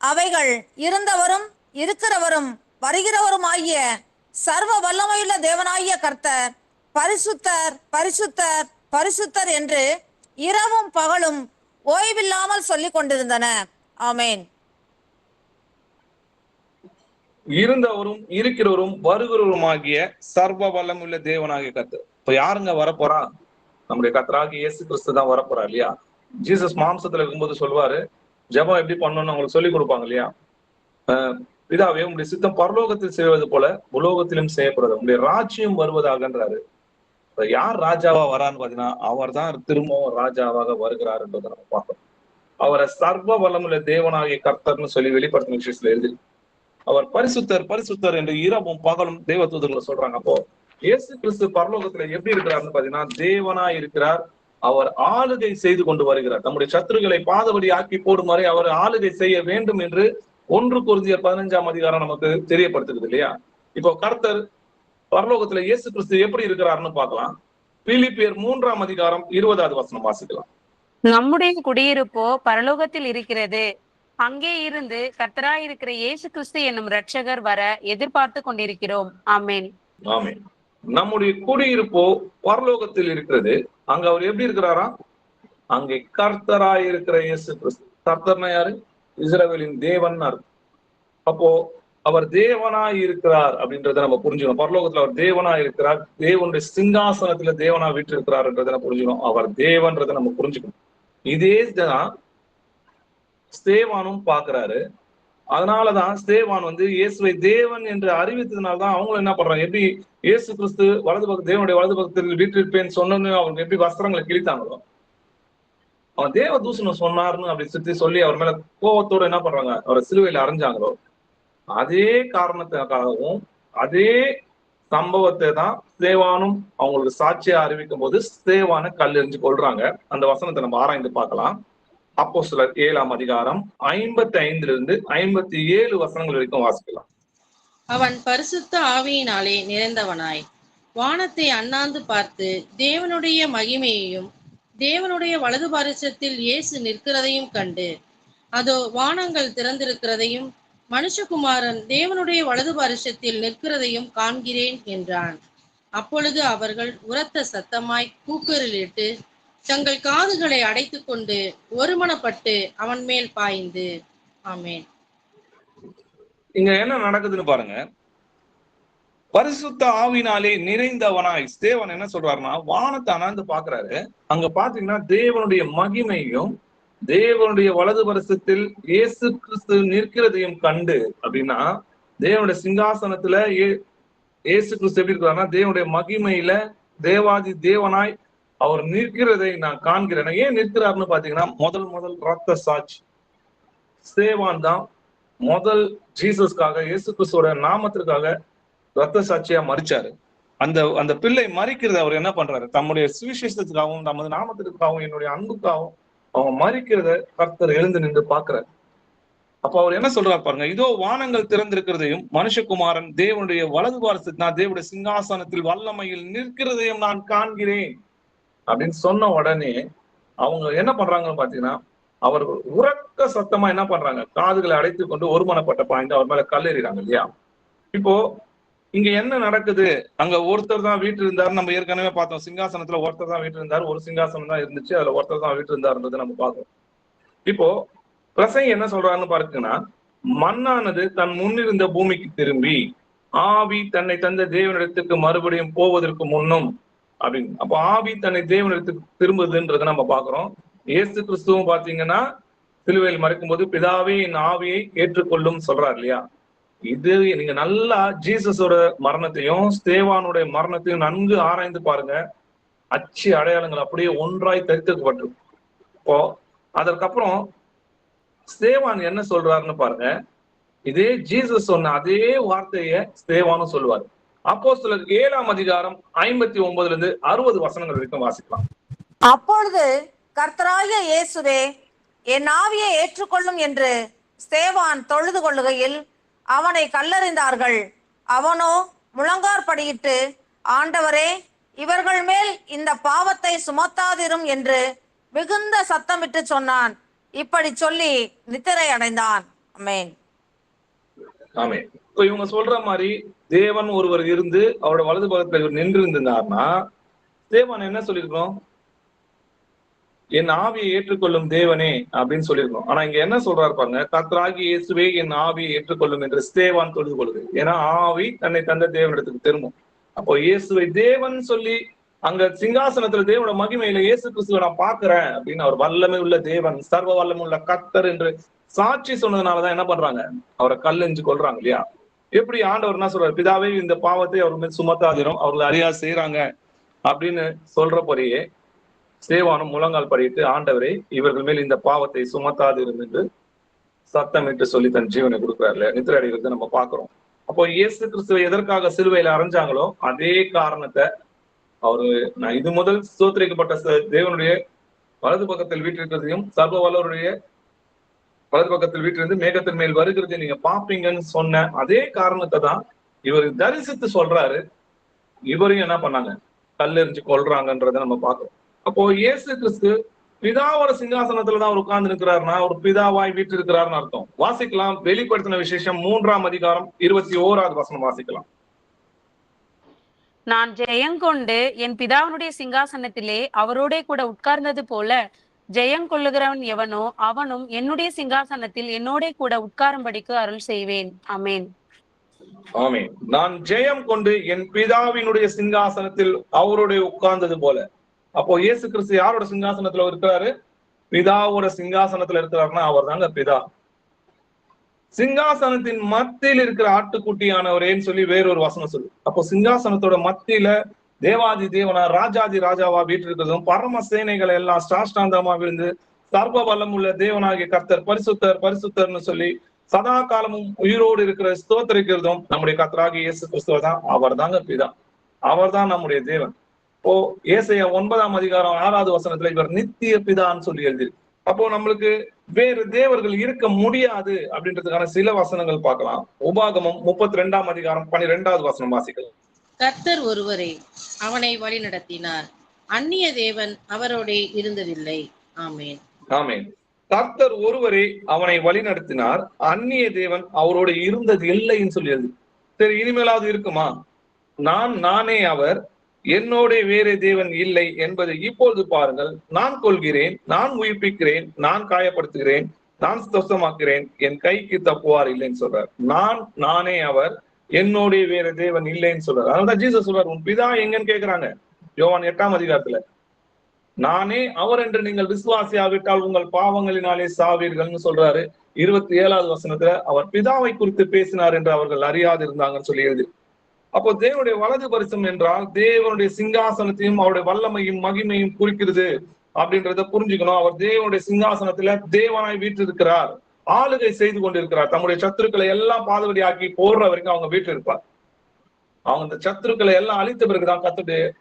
அவைகள் இருந்தவரும் இருக்கிறவரும் வருகிறவருமாகிய சர்வ வல்லமையுள்ள தேவனாகிய கர்த்தர் பரிசுத்தர் பரிசுத்தர் பரிசுத்தர் என்று இரவும் பகலும் ஓய்வில்லாமல் சொல்லிக் கொண்டிருந்தன. ஆமென். இருந்தவரும் இருக்கிறவரும் வருகிறவருமாகிய சர்வ வல்லமுள்ள தேவனாகிய கர்த்தர். இப்ப யாருங்க வரப்போறா? நம்முடைய கர்த்தராகிய இயேசு கிறிஸ்து தான் வரப்போறா இல்லையா? ஜீசஸ் மாம்சத்துல இருக்கும்போது சொல்லுவாரு, ஜெபம் எப்படி பண்ணணும்னு அவங்களுக்கு சொல்லி கொடுப்பாங்க இல்லையா? பிதாவே, உங்களுடைய சித்தம் பரலோகத்தில் செய்வது போல உலோகத்திலும் செய்யப்படுறது, உங்களுடைய ராஜ்யம் வருவதாகன்றாரு. யார் ராஜாவா வரான்னு பாத்தீங்கன்னா, அவர் தான் திரும்பவும் ராஜாவாக வருகிறாருன்றதை நம்ம பார்க்கணும். அவரை சர்வ வல்லமுள்ள தேவனாகிய கர்த்தர்னு சொல்லி வெளிப்படுத்தின விசேஷத்துல எழுதி, அவர் பரிசுத்தர் பரிசுத்தர் என்று இரவும் பகலும் தேவ தூதர்களை சொல்றாங்க. அப்போ இயேசு கிறிஸ்து பரலோகத்துல எப்படி இருக்கிறாருன்னு பாத்தீங்கன்னா, தேவனா இருக்கிறார். அவர் ஆளுகை செய்து கொண்டு வருகிறார். நம்முடைய சத்துருக்களை பாதபடி ஆக்கி போடும் வரை அவர் ஆளுகை செய்ய வேண்டும் என்று 1 கொரிந்தியர் 15ஆம் அதிகாரம் நமக்கு தெரியப்படுத்துது இல்லையா? இப்போ கர்த்தர் பரலோகத்துல இயேசு கிறிஸ்து எப்படி இருக்கிறாருன்னு பார்க்கலாம். பிலிப்பியர் 3ஆம் அதிகாரம் 20வது வசனம் வாசிக்கலாம். நம்முடைய குடியிருப்போ பரலோகத்தில் இருக்கிறது, அங்கே இருந்து கர்த்தராயிருக்கிற இயேசு கிறிஸ்து என்னும் இரட்சகர் வர எதிர்பார்த்து கொண்டிருக்கிறோம். ஆமென். ஆமென். நம்முடைய குடியிருப்போ பரலோகத்தில் இருக்கிறது, அங்க அவர் எப்படி இருக்கிறாரா? அங்கே கர்த்தராயிருக்கிற இயேசு கிறிஸ்து. கர்த்தர்னா யாரு? இஸ்ரவேலின் தேவன். அப்போ அவர் தேவனாய் இருக்கிறார் அப்படின்றத நம்ம புரிஞ்சுக்கணும். பரலோகத்துல அவர் தேவனாய் இருக்கிறார், தேவனுடைய சிங்காசனத்துல தேவனா வீட்டு இருக்கிறார்ன்றத நம்ம புரிஞ்சுக்கணும். அவர் தேவன்றதை நம்ம புரிஞ்சுக்கணும். இதே தான் ஸ்தேவானும் பாக்குறாரு. அதனாலதான் ஸ்தேவான் இயேசுவை தேவன் என்று அறிவித்ததுனால்தான் அவங்களும் என்ன பண்றாங்க, எப்படி இயேசு கிறிஸ்து வலது பக்கம் தேவனுடைய வலது பக்கத்தில் வீட்டிருப்பேன்னு சொன்னு அவங்க எப்படி வஸ்திரங்களை கிழித்தாங்களோ, அவன் தேவ தூஷணம் சொன்னார்னு அப்படி சொல்லி அவர் மேல கோபத்தோட என்ன பண்றாங்க, அவரை சிலுவையில அரைஞ்சாங்களோ, அதே காரணத்துக்காகவும் அதே சம்பவத்தை தான் ஸ்தேவானும் அவங்களுக்கு சாட்சியா அறிவிக்கும் போது ஸ்தேவானை கல்லெறிஞ்சு கொள்றாங்க. அந்த வசனத்தை நம்ம ஆராய்ந்து பார்க்கலாம். அப்போஸ்தலர் 7ஆம் அதிகாரம் 55 57 வசனங்கள் வரைக்கும் வாசிக்கலாம். அவன் பரிசுத்த ஆவியினாலே நிறைந்தவனாய் வானத்தை அண்ணாந்து பார்த்து தேவனுடைய மகிமையையும் தேவனுடைய வலது பாரிசத்தில் இயேசு நிற்கிறதையும் கண்டு, அதோ வானங்கள் திறந்திருக்கிறதையும் மனுஷகுமாரன் தேவனுடைய வலது பாரிசத்தில் நிற்கிறதையும் காண்கிறேன் என்றான். அப்பொழுது அவர்கள் உரத்த சத்தமாய் கூக்குரலிட்டு தங்கள் காதுகளை அடைத்துக் கொண்டு ஒருமனப்பட்டு அவன் மேல் பாய்ந்து. ஆமென். இங்க என்ன நடக்குதுன்னு பாருங்க. பரிசுத்த ஆவினாலே நிறைந்தவனாய் ஸ்தேவான் என்ன சொல்றாருன்னா, வானத்தை அண்ணாந்து பாக்குறாரு. அங்க பாத்தீங்கன்னா தேவனுடைய மகிமையும் தேவனுடைய வலது பரிசத்தில் இயேசு கிறிஸ்து நிற்கிறதையும் கண்டு, அப்படின்னா தேவனுடைய சிங்காசனத்துல இயேசு கிறிஸ்து எப்படி இருக்கிறாருன்னா தேவனுடைய மகிமையில தேவாதி தேவனாய் அவர் நிற்கிறதை நான் காண்கிறேன். ஏன் நிற்கிறாருன்னு பாத்தீங்கன்னா, முதல் ரத்த சாட்சி ஸ்தேவான் தான் முதல் ஜீசஸ்க்காக இயேசு கிறிஸ்துவோட நாமத்திற்காக ரத்த சாட்சியா மறிச்சாரு. அந்த பிள்ளை மறிக்கிறது அவர் என்ன பண்றாரு, தம்முடைய சுவிசேஷத்துக்காகவும் நமது நாமத்திற்காகவும் என்னுடைய அன்புக்காகவும் அவங்க மறிக்கிறத கர்த்தர் எழுந்து நின்று பாக்குறாரு. அப்ப அவர் என்ன சொல்றாரு பாருங்க, இதோ வானங்கள் திறந்திருக்கிறதையும் மனுஷகுமாரன் தேவனுடைய வலது பாரசத்தில் தேவனுடைய சிங்காசனத்தில் வல்லமையில் நிற்கிறதையும் நான் காண்கிறேன் அப்படின்னு சொன்ன உடனே அவங்க என்ன பண்றாங்கன்னு பாத்தீங்கன்னா, அவர் உரக்க சத்தமா என்ன பண்றாங்க, காதுகளை அடைத்து கொண்டு ஒருமனப்பட்ட பாய்ந்து அவர் மேல கல்லெறிறாங்க இல்லையா. இப்போ இங்க என்ன நடக்குது, அங்க ஒருத்தர் தான் வீட்டு இருந்தாரு. நம்ம ஏற்கனவே பார்த்தோம், சிங்காசனத்துல ஒருத்தர் தான் வீட்டு இருந்தாரு, ஒரு சிங்காசனம் தான் இருந்துச்சு, அதுல ஒருத்தர் தான் வீட்டு இருந்தாருன்றது நம்ம பார்த்தோம். இப்போ பிரசங்கி என்ன சொல்றாருன்னு பாத்தீங்கன்னா, மண்ணானது தன் முன்னிருந்த பூமிக்கு திரும்பி ஆவி தன்னை தந்த தேவனிடத்துக்கு மறுபடியும் போவதற்கு முன்னும் அப்படின்னு. அப்போ ஆவி தன்னை தேவனிடத்துக்கு திரும்புதுன்றதை நம்ம பாக்குறோம். இயேசு கிறிஸ்துவும் பாத்தீங்கன்னா சிலுவையில் மறைக்கும் போது பிதாவே என் ஆவியை ஏற்றுக்கொள்ளும் சொல்றாரு இல்லையா. இது நீங்க நல்லா ஜீசஸோட மரணத்தையும் ஸ்தேவானுடைய மரணத்தையும் நன்கு ஆராய்ந்து பாருங்க. அச்சு அடையாளங்கள் அப்படியே ஒன்றாய் தரித்துக்கப்பட்டு. இப்போ அதற்கப்புறம் ஸ்தேவான் என்ன சொல்றாருன்னு பாருங்க, இதே ஜீசஸ் சொன்ன அதே வார்த்தைய ஸ்தேவானும் சொல்லுவாரு. அப்போஸ்தலர் 7ஆம் அதிகாரம் 59 60 வசனங்கள் வரைக்கும் வாசிக்கலாம். அப்பொழுது கர்த்தராகிய இயேசுவே என் ஆவியை ஏற்றுக்கொள்ளும் என்று ஸ்தேவான் தொழுது கொள்ளுகையில் அவனை கல்லறிந்தார்கள். அவனோ முழங்காற்படியிட்டு, ஆண்டவரே இவர்கள் மேல் இந்த பாவத்தை சுமத்தாதிரும் என்று மிகுந்த சத்தமிட்டு சொன்னான். இப்படி சொல்லி நித்திரை அடைந்தான். ஆமென். ஆமென். இப்போ இவங்க சொல்ற மாதிரி தேவன் ஒருவர் இருந்து அவரோட வலது பக்கத்துல நின்று இருந்தார்னா தேவன் என்ன சொல்லிருக்கோம், என் ஆவியை ஏற்றுக்கொள்ளும் தேவனே அப்படின்னு சொல்லியிருக்கோம். ஆனா இங்க என்ன சொல்றாரு பாருங்க, கர்த்தராகிய இயேசுவே என் ஆவியை ஏற்றுக்கொள்ளும் என்று ஸ்தேவான் தொழுது கொள்ளுது. ஏன்னா ஆவி தன்னை தந்த தேவனிடத்துக்கு திரும்பும். அப்போ இயேசுவை தேவன் சொல்லி அங்க சிங்காசனத்துல தேவனோட மகிமையில இயேசு கிறிஸ்துவை நான் பாக்குறேன் அப்படின்னு அவர் வல்லமை உள்ள தேவன், சர்வ வல்லமை உள்ள கர்த்தர் என்று சாட்சி சொன்னதுனாலதான் என்ன பண்றாங்க, அவரை கல்லெஞ்சு கொள்றாங்க இல்லையா. எப்படி ஆண்டவர் என்ன சொல்றாரு, பிதாவே இந்த பாவத்தை அவர் மேல் சுமத்தாதிரும், அவர்களை அறியா செய்யறாங்க அப்படின்னு சொல்றபடியே ஸ்தேவானும் முழங்கால் படிட்டு, ஆண்டவரை இவர்கள் மேல் இந்த பாவத்தை சுமத்தாதிரும் என்று சத்தமிட்டு சொல்லி தன் ஜீவனை கொடுக்குறாருல, நித்திரை அடைகிறது நம்ம பாக்குறோம். அப்போ இயேசு கிறிஸ்துவை எதற்காக சிலுவையில அரைஞ்சாங்களோ அதே காரணத்தை அவரு நான் இது முதல் ஸ்தோத்திரிக்கப்பட்ட தேவனுடைய வலது பக்கத்தில் வீட்டிருக்கிறதையும் சர்வ வல்லவருடைய வலது பக்கத்தில் வீட்டிலிருந்து மேகத்தின் மேல் வருகிறதை நீங்க பாப்பீங்கன்னு சொன்ன அதே காரணத்தை தான் இவர் தரிசித்து சொல்றாரு. இவரையும் என்ன பண்ணாங்க, கல்லெறிஞ்சு கொள்றாங்கன்றதை நம்ம பார்க்கிறோம். அப்போ இயேசு கிறிஸ்து பிதாவோட சிங்காசனத்துலதான் அவர் உட்கார்ந்து இருக்கிறாருன்னா ஒரு பிதாவாய் வீட்டு இருக்கிறாருன்னு அர்த்தம். வாசிக்கலாம், வெளிப்படுத்தின விசேஷம் 3ஆம் அதிகாரம் 21வது வசனம் வாசிக்கலாம். நான் ஜெயங்கொண்டு என் பிதாவினுடைய சிங்காசனத்திலே அவரோட கூட உட்கார்ந்தது போல ஜெயங்கொள்ளுகிறவன் எவனோ அவனும் என்னுடைய சிங்காசனத்தில் என்னோட கூட உட்காரும்படிக்கு அருள் செய்வேன். ஆமென். ஆமென். நான் ஜெயம் கொண்டு என் பிதாவினுடைய சிங்காசனத்தில் அவரோட உட்கார்ந்தது போல. அப்போ இயேசு கிறிஸ்து யாரோட சிங்காசனத்துல இருக்கிறாரு, பிதாவோட சிங்காசனத்துல இருக்கிறாருன்னா அவர் தாங்க பிதா. சிங்காசனத்தின் மத்தியில் இருக்கிற ஆட்டுக்குட்டியானவரேன்னு சொல்லி வேறொரு வசனம் சொல்லு. அப்போ சிங்காசனத்தோட மத்தியில தேவாதி தேவனா ராஜாதி ராஜாவா வீட்டு இருக்கிறதும் பரம சேனைகளை எல்லாம் சாஷ்டாந்தமா விழுந்து சர்வ வல்லம் உள்ள தேவனாகிய கர்த்தர் பரிசுத்தர் பரிசுத்தர்னு சொல்லி சதா காலமும் உயிரோடு இருக்கிற ஸ்தோத்திரிக்கிறதும் நம்முடைய கர்த்தராகிய இயேசு கிறிஸ்துவ தான். அவர் தாங்க பிதா, அவர் தான் நம்முடைய தேவன். இப்போ ஏசாயா 9ஆம் அதிகாரம் 6வது வசனத்துல இவர் நித்திய பிதான்னு சொல்லி எழுதி. அப்போ நம்மளுக்கு வேறு தேவர்கள் இருக்க முடியாது அப்படின்றதுக்கான சில வசனங்கள் பார்க்கலாம். உபாகமம் 32ஆம் அதிகாரம் 12வது வசனம் வாசிக்கலாம். கர்த்தர் ஒருவரே, அவனை வழி நடத்தினார், அந்நிய தேவன் அவரோட இருந்ததில்லை. ஆமென். ஆமென். கர்த்தர் ஒருவரே அவனை வழிநடத்தினார், அந்நிய தேவன் அவரோடு இருந்தது இல்லைன்னு சொல்லியது. சரி, இனிமேலாவது இருக்குமா? நானே அவர், என்னோட வேறு தேவன் இல்லை என்பதை இப்பொழுது பாருங்கள். நான் கொள்கிறேன், நான் உயிர்ப்பிக்கிறேன், நான் காயப்படுத்துகிறேன், நான் சுத்தமாக்குகிறேன், என் கைக்கு தப்புவார் இல்லைன்னு சொல்றார். நானே அவர், என்னோட வேற தேவன் இல்லைன்னு சொல்றாரு. அதனாலதான் ஜீசஸ் சொல்றாரு, உன் பிதா எங்கன்னு கேட்கிறாங்க யோவான் 8ஆம் அதிகாரத்துல. நானே அவர் என்று நீங்கள் விசுவாசியாவிட்டால் உங்கள் பாவங்களினாலே சாவீர்கள்னு சொல்றாரு. 27வது வசனத்துல அவர் பிதாவை குறித்து பேசினார் என்று அவர்கள் அறியாது இருந்தாங்கன்னு சொல்லி எழுதி. அப்போ தேவனுடைய வலது பரிசம் என்றால் தேவனுடைய சிங்காசனத்தையும் அவருடைய வல்லமையும் மகிமையும் குறிக்கிறது அப்படின்றத புரிஞ்சுக்கணும். அவர் தேவனுடைய சிங்காசனத்துல தேவனாய் வீற்றிருக்கிறார், ஆளுகை செய்து கொண்டிருக்கிறார். தம்முடைய சத்துருக்களை எல்லாம் பாதபடி ஆக்கி போடுற வரைக்கும் அவங்க வீட்டில் இருப்பார். அவங்க இந்த சத்துருக்களை எல்லாம் அழித்த பிறகுதான்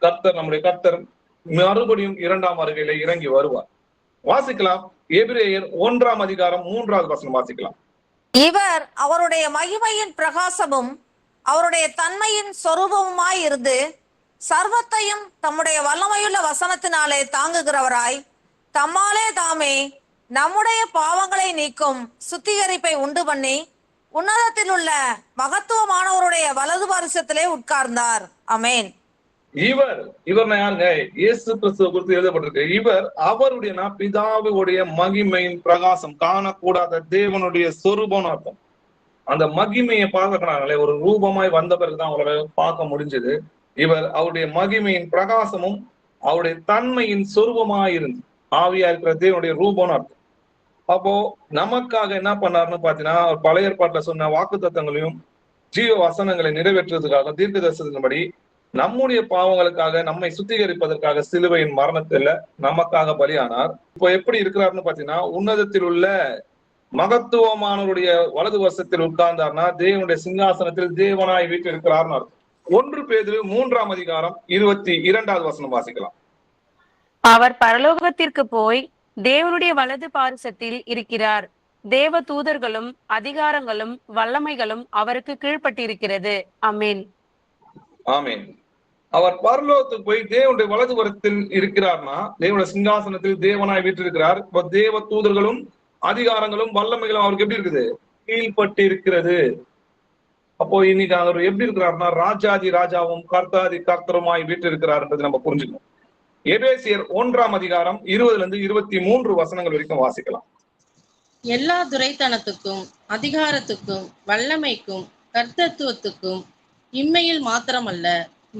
கர்த்தர் நம்முடைய கர்த்தர் மறுபடியும் 2ஆம் வருகையில இறங்கி வருவார். வாசிக்கலாம், எபிரேயர் 1ஆம் அதிகாரம் 3வது வசனம் வாசிக்கலாம். இவர் அவருடைய மகிமையின் பிரகாசமும் அவருடைய தன்மையின் சொரூபமுமாய் இருந்து சர்வத்தையும் தம்முடைய வல்லமையுள்ள வசனத்தினாலே தாங்குகிறவராய் தம்மாலே தாமே நம்முடைய பாவங்களை நீக்கும் சுத்திகரிப்பை உண்டு பண்ணி உன்னதத்தில் உள்ள மகத்துவமானவருடைய வலது பாரிசத்திலே உட்கார்ந்தார். அமேன். இவர் யாருங்க? இயேசு கிறிஸ்துவ குறித்து எழுதப்பட்டிருக்கு. இவர் அவருடைய பிதாவுடைய மகிமையின் பிரகாசம், காணக்கூடாத தேவனுடைய சொரூபம் அர்த்தம். அந்த மகிமையை பார்க்கறாங்களே, ஒரு ரூபமாய் வந்த பிறகுதான் அவங்கள பார்க்க முடிஞ்சது. இவர் அவருடைய மகிமையின் பிரகாசமும் அவருடைய தன்மையின் சொரூபமாய் இருந்து ஆவியா இருக்கிற தேவனுடைய ரூபம்னு அர்த்தம். அப்போ நமக்காக என்ன பண்ணாருன்னு பாத்தீங்கன்னா, பழைய ஏற்பாட்டுல சொன்ன வாக்கு தத்தங்களையும் ஜீவ வசனங்களை நிறைவேற்றுவதற்காக தீர்க்க தரிசனத்தின்படி நம்முடைய பாவங்களுக்காக நம்மை சுத்திகரிப்பதற்காக சிலுவையின் மரணத்துல நமக்காக பலியானார். இப்போ எப்படி இருக்கிறாருன்னு பாத்தீங்கன்னா, உன்னதத்தில் உள்ள மகத்துவமானவருடைய வலது வருஷத்தில் உட்கார்ந்தார்னா தேவனுடைய சிங்காசனத்தில் தேவனாய் வீட்டு இருக்கிறார்னு அர்த்தம். 1 பேதுரு 3ஆம் அதிகாரம் 22வது வசனம் வாசிக்கலாம். அவர் பரலோகத்திற்கு போய் தேவனுடைய வலது பாரிசத்தில் இருக்கிறார், தேவ தூதர்களும் அதிகாரங்களும் வல்லமைகளும் அவருக்கு கீழ்பட்டிருக்கிறது. அமேன். ஆமேன். அவர் பரலோகத்துக்கு போய் தேவனுடைய வலது புறத்தில் இருக்கிறார்னா தேவனுடைய சிங்காசனத்தில் தேவனாய் வீற்றிருக்கிறார். இப்ப தேவ தூதர்களும் அதிகாரங்களும் வல்லமைகளும் அவருக்கு எப்படி இருக்குது? கீழ்பட்டு இருக்கிறது. அப்போ இன்னைக்கு அவர் எப்படி இருக்கிறார்னா ராஜாதி ராஜாவும் கர்த்தாதி கர்த்தருமாய் வீற்றிருக்கிறார்ன்றது நம்ம புரிஞ்சுக்கணும். எபேசியர் 1ஆம் அதிகாரம் 20-23 வசனங்கள் வரைக்கும் வாசிக்கலாம். எல்லா துரைத்தனத்துக்கும் அதிகாரத்துக்கும் வல்லமைக்கும் கர்த்தத்துவத்துக்கும் இம்மையில் மாத்திரமல்ல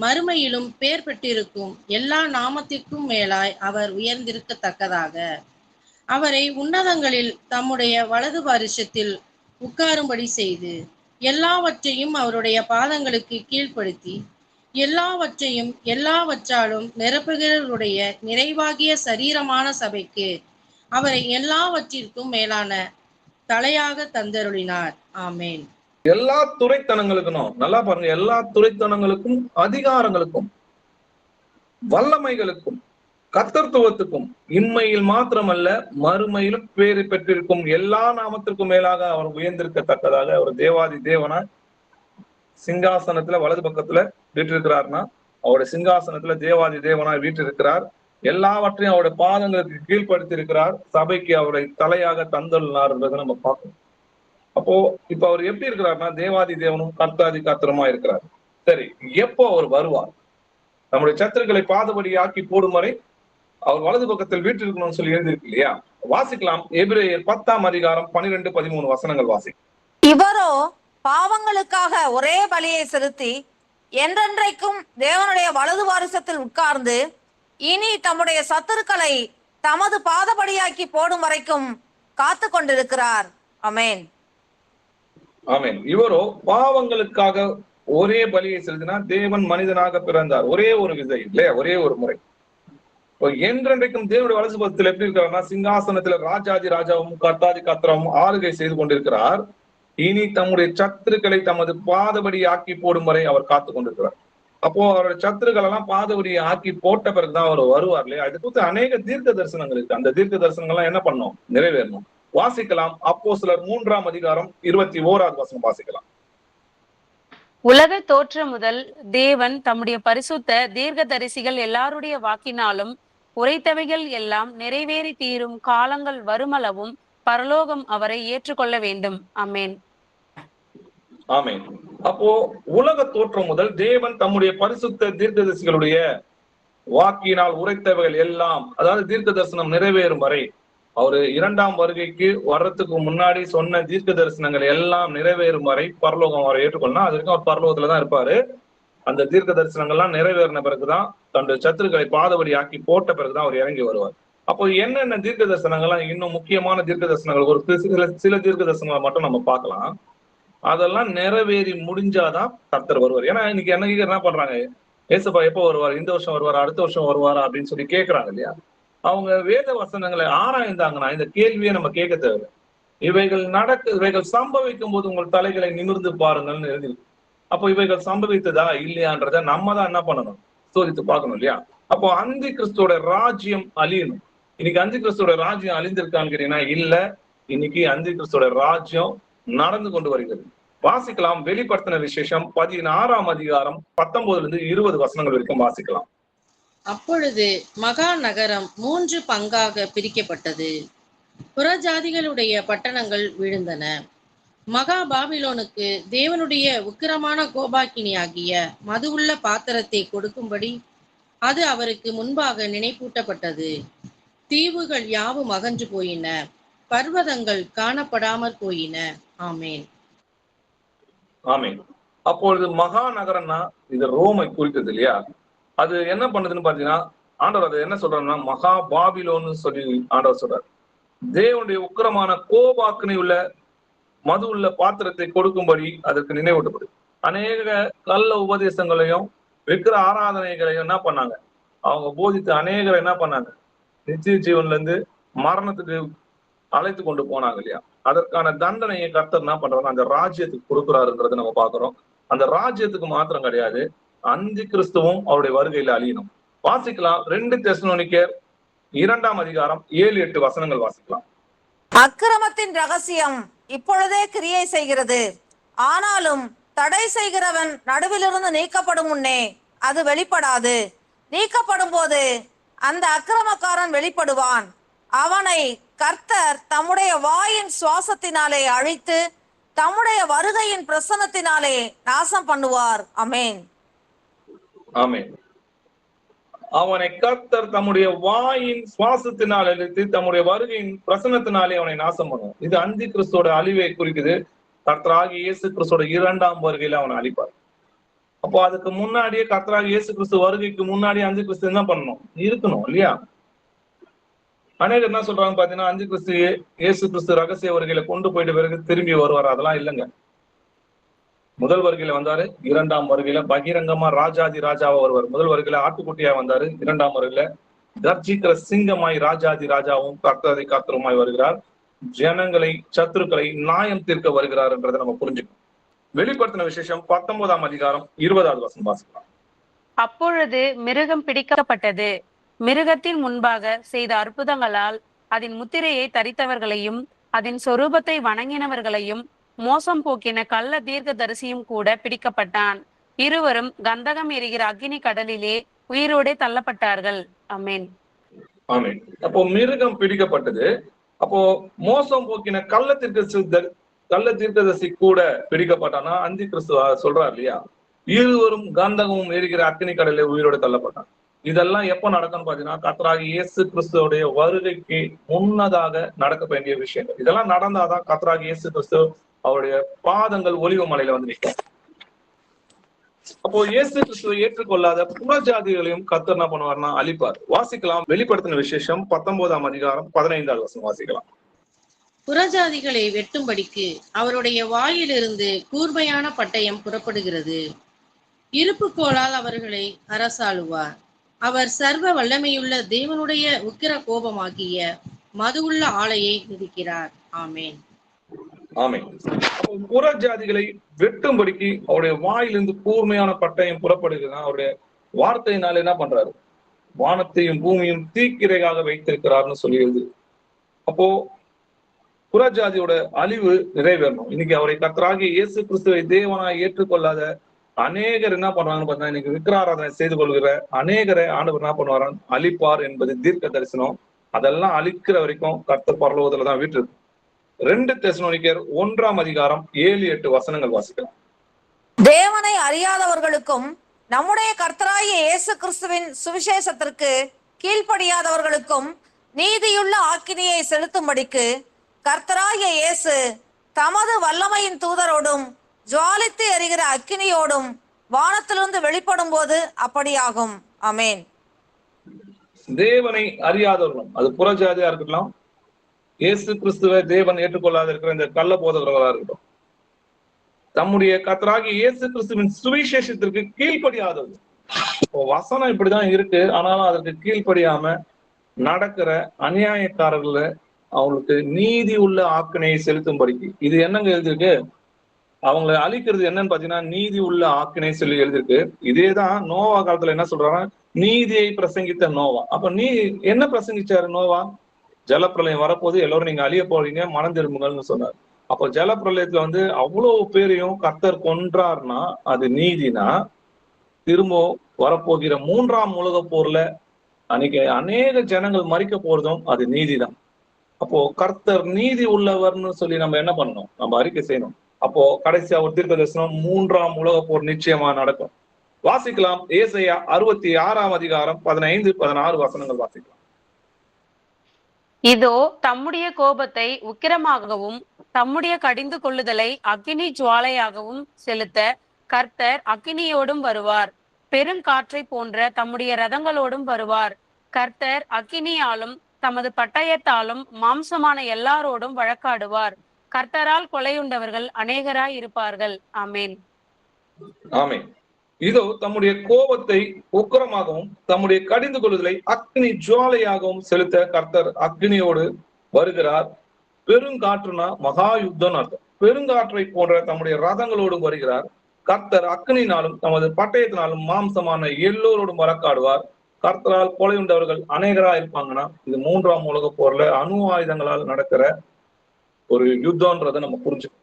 மறுமையிலும் பேர் பெற்றிருக்கும் எல்லா நாமத்திற்கும் மேலாய் அவர் உயர்ந்திருக்கத்தக்கதாக அவரை உன்னதங்களில் தம்முடைய வலது பாரிசத்தில் உட்காரும்படி செய்து எல்லாவற்றையும் அவருடைய பாதங்களுக்கு கீழ்ப்படுத்தி எல்லாவற்றையும் எல்லாவற்றாலும் நிரப்புகிறவருடைய நிறைவாகிய சரீரமான சபைக்கு அவரை எல்லாவற்றிற்கும் மேலான தலையாக தந்தருளினார். ஆமேன். எல்லா துரைத்தனங்களுக்கும், நல்லா பாருங்க, எல்லா துரைத்தனங்களுக்கும் அதிகாரங்களுக்கும் வல்லமைகளுக்கும் கர்த்தத்துவத்துக்கும் இம்மையில் மாத்திரமல்ல மறுமையிலும் பேறு பெற்றிருக்கும் எல்லா நாமத்திற்கும் மேலாக அவர் உயர்ந்திருக்கத்தக்கதாக அவர் தேவாதி தேவனாய் சிங்காசனத்துல வலது பக்கத்துல வீற்றிருக்கிறார்னா அவருடைய சிங்காசனத்துல தேவாதி தேவனாய் வீற்றிருக்கிறார். எல்லாவற்றையும் அவருடைய பாதங்களுக்கு கீழ்ப்படுத்தி இருக்கிறார். சபைக்கு அவரை தலையாக தந்துள்ளார்ன்றதை நம்ம பார்க்கணும். அப்போ இப்ப அவர் எப்படி இருக்கிறார்னா தேவாதி தேவனும் கர்த்தாதி கர்த்தருமா இருக்கிறார். சரி, எப்போ அவர் வருவார்? நம்முடைய சத்துருக்களை பாதபடி ஆக்கி போடும் வரை அவர் வலது பக்கத்தில் வீட்டு இருக்கணும்னு சொல்லி எழுதியிருக்கு இல்லையா? வாசிக்கலாம். எபிரேயர் 10ஆம் அதிகாரம் 12-13 வசனங்கள் வாசி. இவரோ பாவங்களுக்காக ஒரே பலியை செலுத்தி என்றென்றைக்கும் தேவனுடைய வலது வாரிசத்தில் உட்கார்ந்து இனி தம்முடைய சத்துருக்களை தமது பாதபடியாக்கி போடும் வரைக்கும் காத்து கொண்டிருக்கிறார். அமேன். ஆமேன். இவரோ பாவங்களுக்காக ஒரே பலியை செலுத்தினா தேவன் மனிதனாக பிறந்தார். ஒரே ஒரு விதை இல்லையா? ஒரே ஒரு முறை. என்றென்றைக்கும் தேவனுடைய வலது பக்கத்தில் எப்படி இருக்கிறார்னா சிங்காசனத்துல ராஜாதி ராஜாவும் கர்த்தாதி கர்த்தராவும் ஆளுகை செய்து கொண்டிருக்கிறார். இனி தம்முடைய சத்துருக்களை தமது பாதபடி ஆக்கி போடும் வரை அவர் காத்து கொண்டிருக்கிறார். அப்போ அவருடைய சத்துருக்கள் எல்லாம் பாதபடி ஆக்கி போட்ட பிறகுதான் அவர் வருவார் இல்லையா? இது குறித்து அநேக தீர்க்க தரிசனங்கள் இருக்கு. அந்த தீர்க்க தரிசனங்கள்லாம் என்ன பண்ணணும்? நிறைவேறணும். வாசிக்கலாம். அப்போஸ்தலர் 3ஆம் அதிகாரம் 21வது வசனம் வாசிக்கலாம். உலக தோற்றம் முதல் தேவன் தம்முடைய பரிசுத்த தீர்க்க தரிசிகள் எல்லாருடைய வாக்கினாலும் உரைத்தவைகள் எல்லாம் நிறைவேறி தீரும் காலங்கள் வருமளவும் பரலோகம் அவரை ஏற்றுக்கொள்ள வேண்டும். ஆமென். ஆமென். அப்போ உலக தோற்றம் முதல் தேவன் தம்முடைய பரிசுத்த தீர்க்கதரிசிகளுடைய வாக்கினால் உரைத்தவைகள் எல்லாம், அதாவது தீர்க்க தரிசனம் நிறைவேறும் வரை, அவரு இரண்டாம் வருகைக்கு வர்றதுக்கு முன்னாடி சொன்ன தீர்க்க தரிசனங்கள் எல்லாம் நிறைவேறும் வரை பரலோகம் அவரை ஏற்றுக்கொள்ளணும். அது வரைக்கும் அவர் பரலோகத்துலதான் இருப்பாரு. அந்த தீர்க்க தரிசனங்கள்லாம் நிறைவேறின பிறகுதான், தன்னுடைய சத்துருக்களை பாதபடி ஆக்கி போட்ட பிறகுதான் அவர் இறங்கி வருவார். அப்போ என்னென்ன தீர்க்க தரிசனங்கள்லாம், இன்னும் முக்கியமான தீர்க்க தரிசனங்கள், ஒரு சில தீர்க்க தரிசனங்களை மட்டும் நம்ம பார்க்கலாம். அதெல்லாம் நிறைவேறி முடிஞ்சாதான் கர்த்தர் வருவார். ஏன்னா இன்னைக்கு என்ன பண்றாங்க, ஏசப்பா எப்போ வருவார், இந்த வருஷம் வருவாரா, அடுத்த வருஷம் வருவாரா அப்படின்னு சொல்லி கேட்கறாங்க இல்லையா? அவங்க வேத வசனங்களை ஆராய்ந்தாங்கன்னா இந்த கேள்வியை நம்ம கேட்க தேவை. இவைகள் சம்பவிக்கும் போது உங்கள் தலைகளை நிமிர்ந்து பாருங்கள்னு எழுதிருக்கு. அப்போ இவைகள் சம்பவித்ததா இல்லையான்றத நம்ம தான் என்ன பண்ணணும், சோதித்து பார்க்கணும் இல்லையா? அப்போ அந்தி கிறிஸ்துவோட ராஜ்யம் அழியணும். இன்னைக்கு அந்தி கிறிஸ்துவோட ராஜ்யம் அழிந்திருக்கான்னு கேட்டீங்கன்னா இல்ல, இன்னைக்கு அந்தி கிறிஸ்துவோட ராஜ்யம் நடந்து கொண்டு வருகிறது. வாசிக்கலாம். வெளிப்படுத்தின விசேஷம் 16ஆம் அதிகாரம் 19-20 வசனங்கள் வரைக்கும் வாசிக்கலாம். அப்பொழுது மகா நகரம் 3 பங்காக பிரிக்கப்பட்டது. புறஜாதிகளுடைய பட்டணங்கள் விழுந்தன. மகா பாபிலோனுக்கு தேவனுடைய உக்கிரமான கோபாக்கினியாகிய மதுவுள்ள பாத்திரத்தை கொடுக்கும்படி அது அவருக்கு முன்பாக நினைப்பூட்டப்பட்டது. தீவுகள் யாவும் அகன்று போயின, பர்வதங்கள் காணப்படாமற் போயின. ஆமேன். ஆமேன். அப்பொழுது மகா நகரம்னா இது ரோமை குறித்தது இல்லையா? அது என்ன பண்ணுதுன்னு பாத்தீங்கன்னா, ஆண்டவர் அதை என்ன சொல்றாருன்னா மகா பாபிலோன்னு சொல்லி ஆண்டவர் சொல்றாரு. தேவனுடைய உக்கிரமான கோபாக்கினை உள்ள மது உள்ள பாத்திரத்தை கொடுக்கும்படி அதற்கு நினைவூட்டப்படுது. அநேக கள்ள உபதேசங்களையும் விக்கிர ஆராதனைகளையும் என்ன பண்ணாங்க, அவங்க போதித்து அநேகரை என்ன பண்ணாங்க, நித்திய ஜீவன்ல இருந்து மரணத்துக்கு அழைத்து கொண்டு போனாங்க இல்லையா? அதற்கான தண்டனையை கர்த்தர் என்ன பண்றாரு, அந்த ராஜ்யத்துக்கு கொடுக்குறாருன்றதை நம்ம பாக்குறோம். அந்த ராஜ்யத்துக்கு மாத்திரம் கிடையாது, அந்தி கிறிஸ்துவும் அவருடைய வருகையில அழியணும். வாசிக்கலாம். 2 தெசலோனிக்கேயர் 2ஆம் அதிகாரம் 7-8 வசனங்கள் வாசிக்கலாம். அக்கிரமத்தின் ரகசியம் இப்பொழுதே கிரியை செய்கிறது. ஆனாலும் தடை செய்கிறவன் நடுவிலிருந்து நீக்கப்படும் முன்னே அது வெளிப்படாது. நீக்கப்படும் போது அந்த அக்கிரமக்காரன் வெளிப்படுவான். அவனை கர்த்தர் தம்முடைய வாயின் சுவாசத்தினாலே அழித்து தம்முடைய வருகையின் பிரசன்னத்தினாலே நாசம் பண்ணுவார். ஆமென். ஆமென். அவனை கர்த்தர் தம்முடைய வாயின் சுவாசத்தினால் அழித்து தம்முடைய வருகையின் பிரசன்னத்தினாலே அவனை நாசம் பண்ணுவார். இது அந்தி கிறிஸ்துவோட அழிவை குறிக்குது. கர்த்தராகிய இயேசு கிறிஸ்துவோட 2ஆம் வருகையில அவனை அழிப்பார். அப்போ அதுக்கு முன்னாடியே கர்த்தராகிய இயேசு கிறிஸ்து வருகைக்கு முன்னாடி அந்தி கிறிஸ்து என்ன பண்ணணும், இருக்கணும் இல்லையா? அநேகர் என்ன சொல்றாங்க பாத்தீங்கன்னா, அந்தி கிறிஸ்து இயேசு கிறிஸ்து ரகசிய வருகையில கொண்டு போயிட்டு பிறகு திரும்பி வருவார். அதெல்லாம் இல்லைங்க. முதல் வருகையில வந்தாரு, 2ஆம் வருகையில பகிரங்கமா ராஜாதி ராஜாவா வருவார். முதல் வருகையில ஆட்டுக்குட்டியா வந்தாரு, 2ஆம் வருகையில கர்ஜிக்கிற சிங்கமாய் ராஜாதி ராஜாவும் கர்த்தாதி கர்த்தருமாய் வருகிறார். ஜனங்களை சத்துருக்களை நியாயம் தீர்க்க வருகிறார் என்றதை நம்ம புரிஞ்சுக்கணும். வெளிப்படுத்தின விசேஷம் 19ஆம் அதிகாரம் 20வது வசனம் வாசிக்கலாம். அப்பொழுது மிருகம் பிடிக்கப்பட்டது. மிருகத்தின் முன்பாக செய்த அற்புதங்களால் அதன் முத்திரையை தரித்தவர்களையும் அதன் சொரூபத்தை வணங்கினவர்களையும் மோசம் போக்கின கள்ள தீர்க்க தரிசியும் கூட பிடிக்கப்பட்டான். இருவரும் கந்தகம் எரிகிற அக்னி கடலிலே உயிரோடே தள்ளப்பட்டார்கள். ஆமென். ஆமென். அப்போ மிருகம் பிடிக்கப்பட்டது. அப்போ மோசம் போக்கின கள்ள தீர்க்கதரிசி கூட பிடிக்கப்பட்டானா அந்தி கிறிஸ்து சொல்றாரு இல்லையா? இருவரும் கந்தகமும் எரிகிற அக்னி கடலிலே உயிரோடு தள்ளப்பட்டான். இதெல்லாம் எப்ப நடக்கும்னு பாத்தீங்கன்னா, கர்த்தராகிய இயேசு கிறிஸ்துவோடைய வருகைக்கு முன்னதாக நடக்க வேண்டிய விஷயங்கள். இதெல்லாம் நடந்தாதான் கர்த்தராகிய இயேசு கிறிஸ்து அவருடைய பாதங்கள் ஒலிவ மலையில வந்து நிற்கும். அப்போ இயேசு கிறிஸ்துவை ஏற்றுக்கொள்ளாத புறஜாதிகளையும் கர்த்தர் என்ன பண்ணுவார்னா அழிப்பார். வாசிக்கலாம். வெளிப்படுத்தின விசேஷம் 19ஆம் அதிகாரம் 15வது வசனம் வாசிக்கலாம். புறஜாதிகளை வெட்டும்படிக்கு அவருடைய வாயிலிருந்து கூர்மையான பட்டயம் புறப்படுகிறது. இருப்புக்கோளால் அவர்களை அரசாளுவார். அவர் சர்வ வல்லமையுள்ள தேவனுடைய உக்கிர கோபமாகிய மதுவுள்ள ஆலையை மிதிக்கிறார். ஆமேன். ஆமென். புறஜாதிகளை வெட்டும்படிக்கு அவருடைய வாயிலிருந்து கூர்மையான பட்டயம் புறப்படுகிறது. அவருடைய வார்த்தையினால என்ன பண்றாரு, வானத்தையும் பூமியும் தீக்கிரையாக வைத்திருக்கிறார்னு சொல்லிடுது. அப்போ புறஜாதியோட அழிவு நிறைவேறணும். இன்னைக்கு அவரை கர்த்தராகிய இயேசு கிறிஸ்துவை தேவனாய் ஏற்றுக்கொள்ளாத அநேகர் என்ன பண்ணுவாங்கன்னு பார்த்தீங்கன்னா, இன்னைக்கு விக்கிராராதனை செய்து கொள்கிற அநேகரை ஆண்டவர் என்ன பண்ணுவாரா, அழிப்பார் என்பது தீர்க்க தரிசனம். அதெல்லாம் அழிக்கிற வரைக்கும் கர்த்தர் பரலோகத்துல தான் வீட்டு இருக்கு. 2 தெசலோனிக்கேயர் 1 7-8 வசனங்கள் வாசிக்கலாம். தேவனை அறியாதவர்களுக்கும் நம்முடைய கர்த்தராகிய இயேசு கிறிஸ்துவின் சுவிசேஷத்திற்கு கீழ்ப்படியாதவர்களுக்கும் நீதியுள்ள ஆக்கினையை செலுத்தும்படிக்கு கர்த்தராகிய இயேசு தமது வல்லமையின் தூதரோடும் ஜுவாலித்து எரிகிற அக்கினியோடும் வானத்திலிருந்து வெளிப்படும் போது அப்படியாகும். ஆமென். தேவனை அறியாதவர்களும், அது புறஜாதியா இருக்கட்டும், இயேசு கிறிஸ்துவை தேவன் ஏற்றுக்கொள்ளாத இருக்கிற இந்த கள்ள போதகர்களா இருக்கட்டும், தம்முடைய கர்த்தராகிய இயேசு கிறிஸ்துவின் சுவிசேஷத்திற்கு கீழ்ப்படியாதவர்கள். வசனம் இப்படிதான் இருக்கு, ஆனாலும் அதற்கு கீழ்ப்படியாம நடக்கிற அநியாயக்காரர்கள அவங்களுக்கு நீதி உள்ள ஆக்கினையை செலுத்தும்படிக்கு. இது என்னங்க எழுதிருக்கு? அவங்களை அழிக்கிறது என்னன்னு பாத்தீங்கன்னா நீதி உள்ள ஆக்கினை சொல்லி எழுதிருக்கு. இதேதான் நோவா காலத்துல என்ன சொல்றாங்க, நீதியை பிரசங்கித்த நோவா. அப்ப என்ன பிரசங்கிச்சாரு நோவா? ஜலப்பிரளயம் வரப்போது, எல்லாரும் நீங்க அழிய போறீங்க, மனம் திரும்புங்கள்னு சொன்னார். அப்போ ஜலப்பிரளயத்துல அவ்வளவு பேரையும் கர்த்தர் கொன்றார்னா அது நீதினா, திரும்ப வரப்போகிற 3ஆம் உலக போர்ல அன்னைக்கு அநேக ஜனங்கள் மறிக்க போறதும் அது நீதிதான். அப்போ கர்த்தர் நீதி உள்ளவர்னு சொல்லி நம்ம என்ன பண்ணணும்? நம்ம அறிக்கை செய்யணும். அப்போ கடைசியா ஒரு தீர்க்க தரிசனம், 3ஆம் உலக போர் நிச்சயமா நடக்கும். வாசிக்கலாம். ஏசாயா 66 15-16 வசனங்கள் வாசிக்கலாம். இதோ தம்முடைய கோபத்தை உக்கிரமாகவும் தம்முடைய கடிந்து கொள்ளுதலை அக்கினி ஜுவாலையாகவும் செலுத்த கர்த்தர் அக்கினியோடும் வருவார். பெருங்காற்றை போன்ற தம்முடைய ரதங்களோடும் வருவார். கர்த்தர் அக்கினியாலும் தமது பட்டயத்தாலும் மாம்சமான எல்லாரோடும் வழக்காடுவார். கர்த்தரால் கொலையுண்டவர்கள் அநேகராய் இருப்பார்கள். ஆமேன். ஆமேன். இதோ தம்முடைய கோபத்தை உக்கிரமாகவும் தம்முடைய கடிந்து கொள்ளுதலை அக்னி ஜுவாலையாகவும் செலுத்த கர்த்தர் அக்னியோடு வருகிறார். பெருங்காற்றுனா மகா யுத்தம் அர்த்தம். பெருங்காற்றை போன்ற தம்முடைய ரதங்களோடு வருகிறார். கர்த்தர் அக்னினாலும் தமது பட்டயத்தினாலும் மாம்சமான எல்லோரோடும் வழக்காடுவார். கர்த்தரால் கொலை உண்டவர்கள் அநேகரா இருப்பாங்கன்னா, இது 3ஆம் உலக போர்ல அணு ஆயுதங்களால் நடக்கிற ஒரு யுத்தம்ன்றதை நம்ம புரிஞ்சுக்கணும்.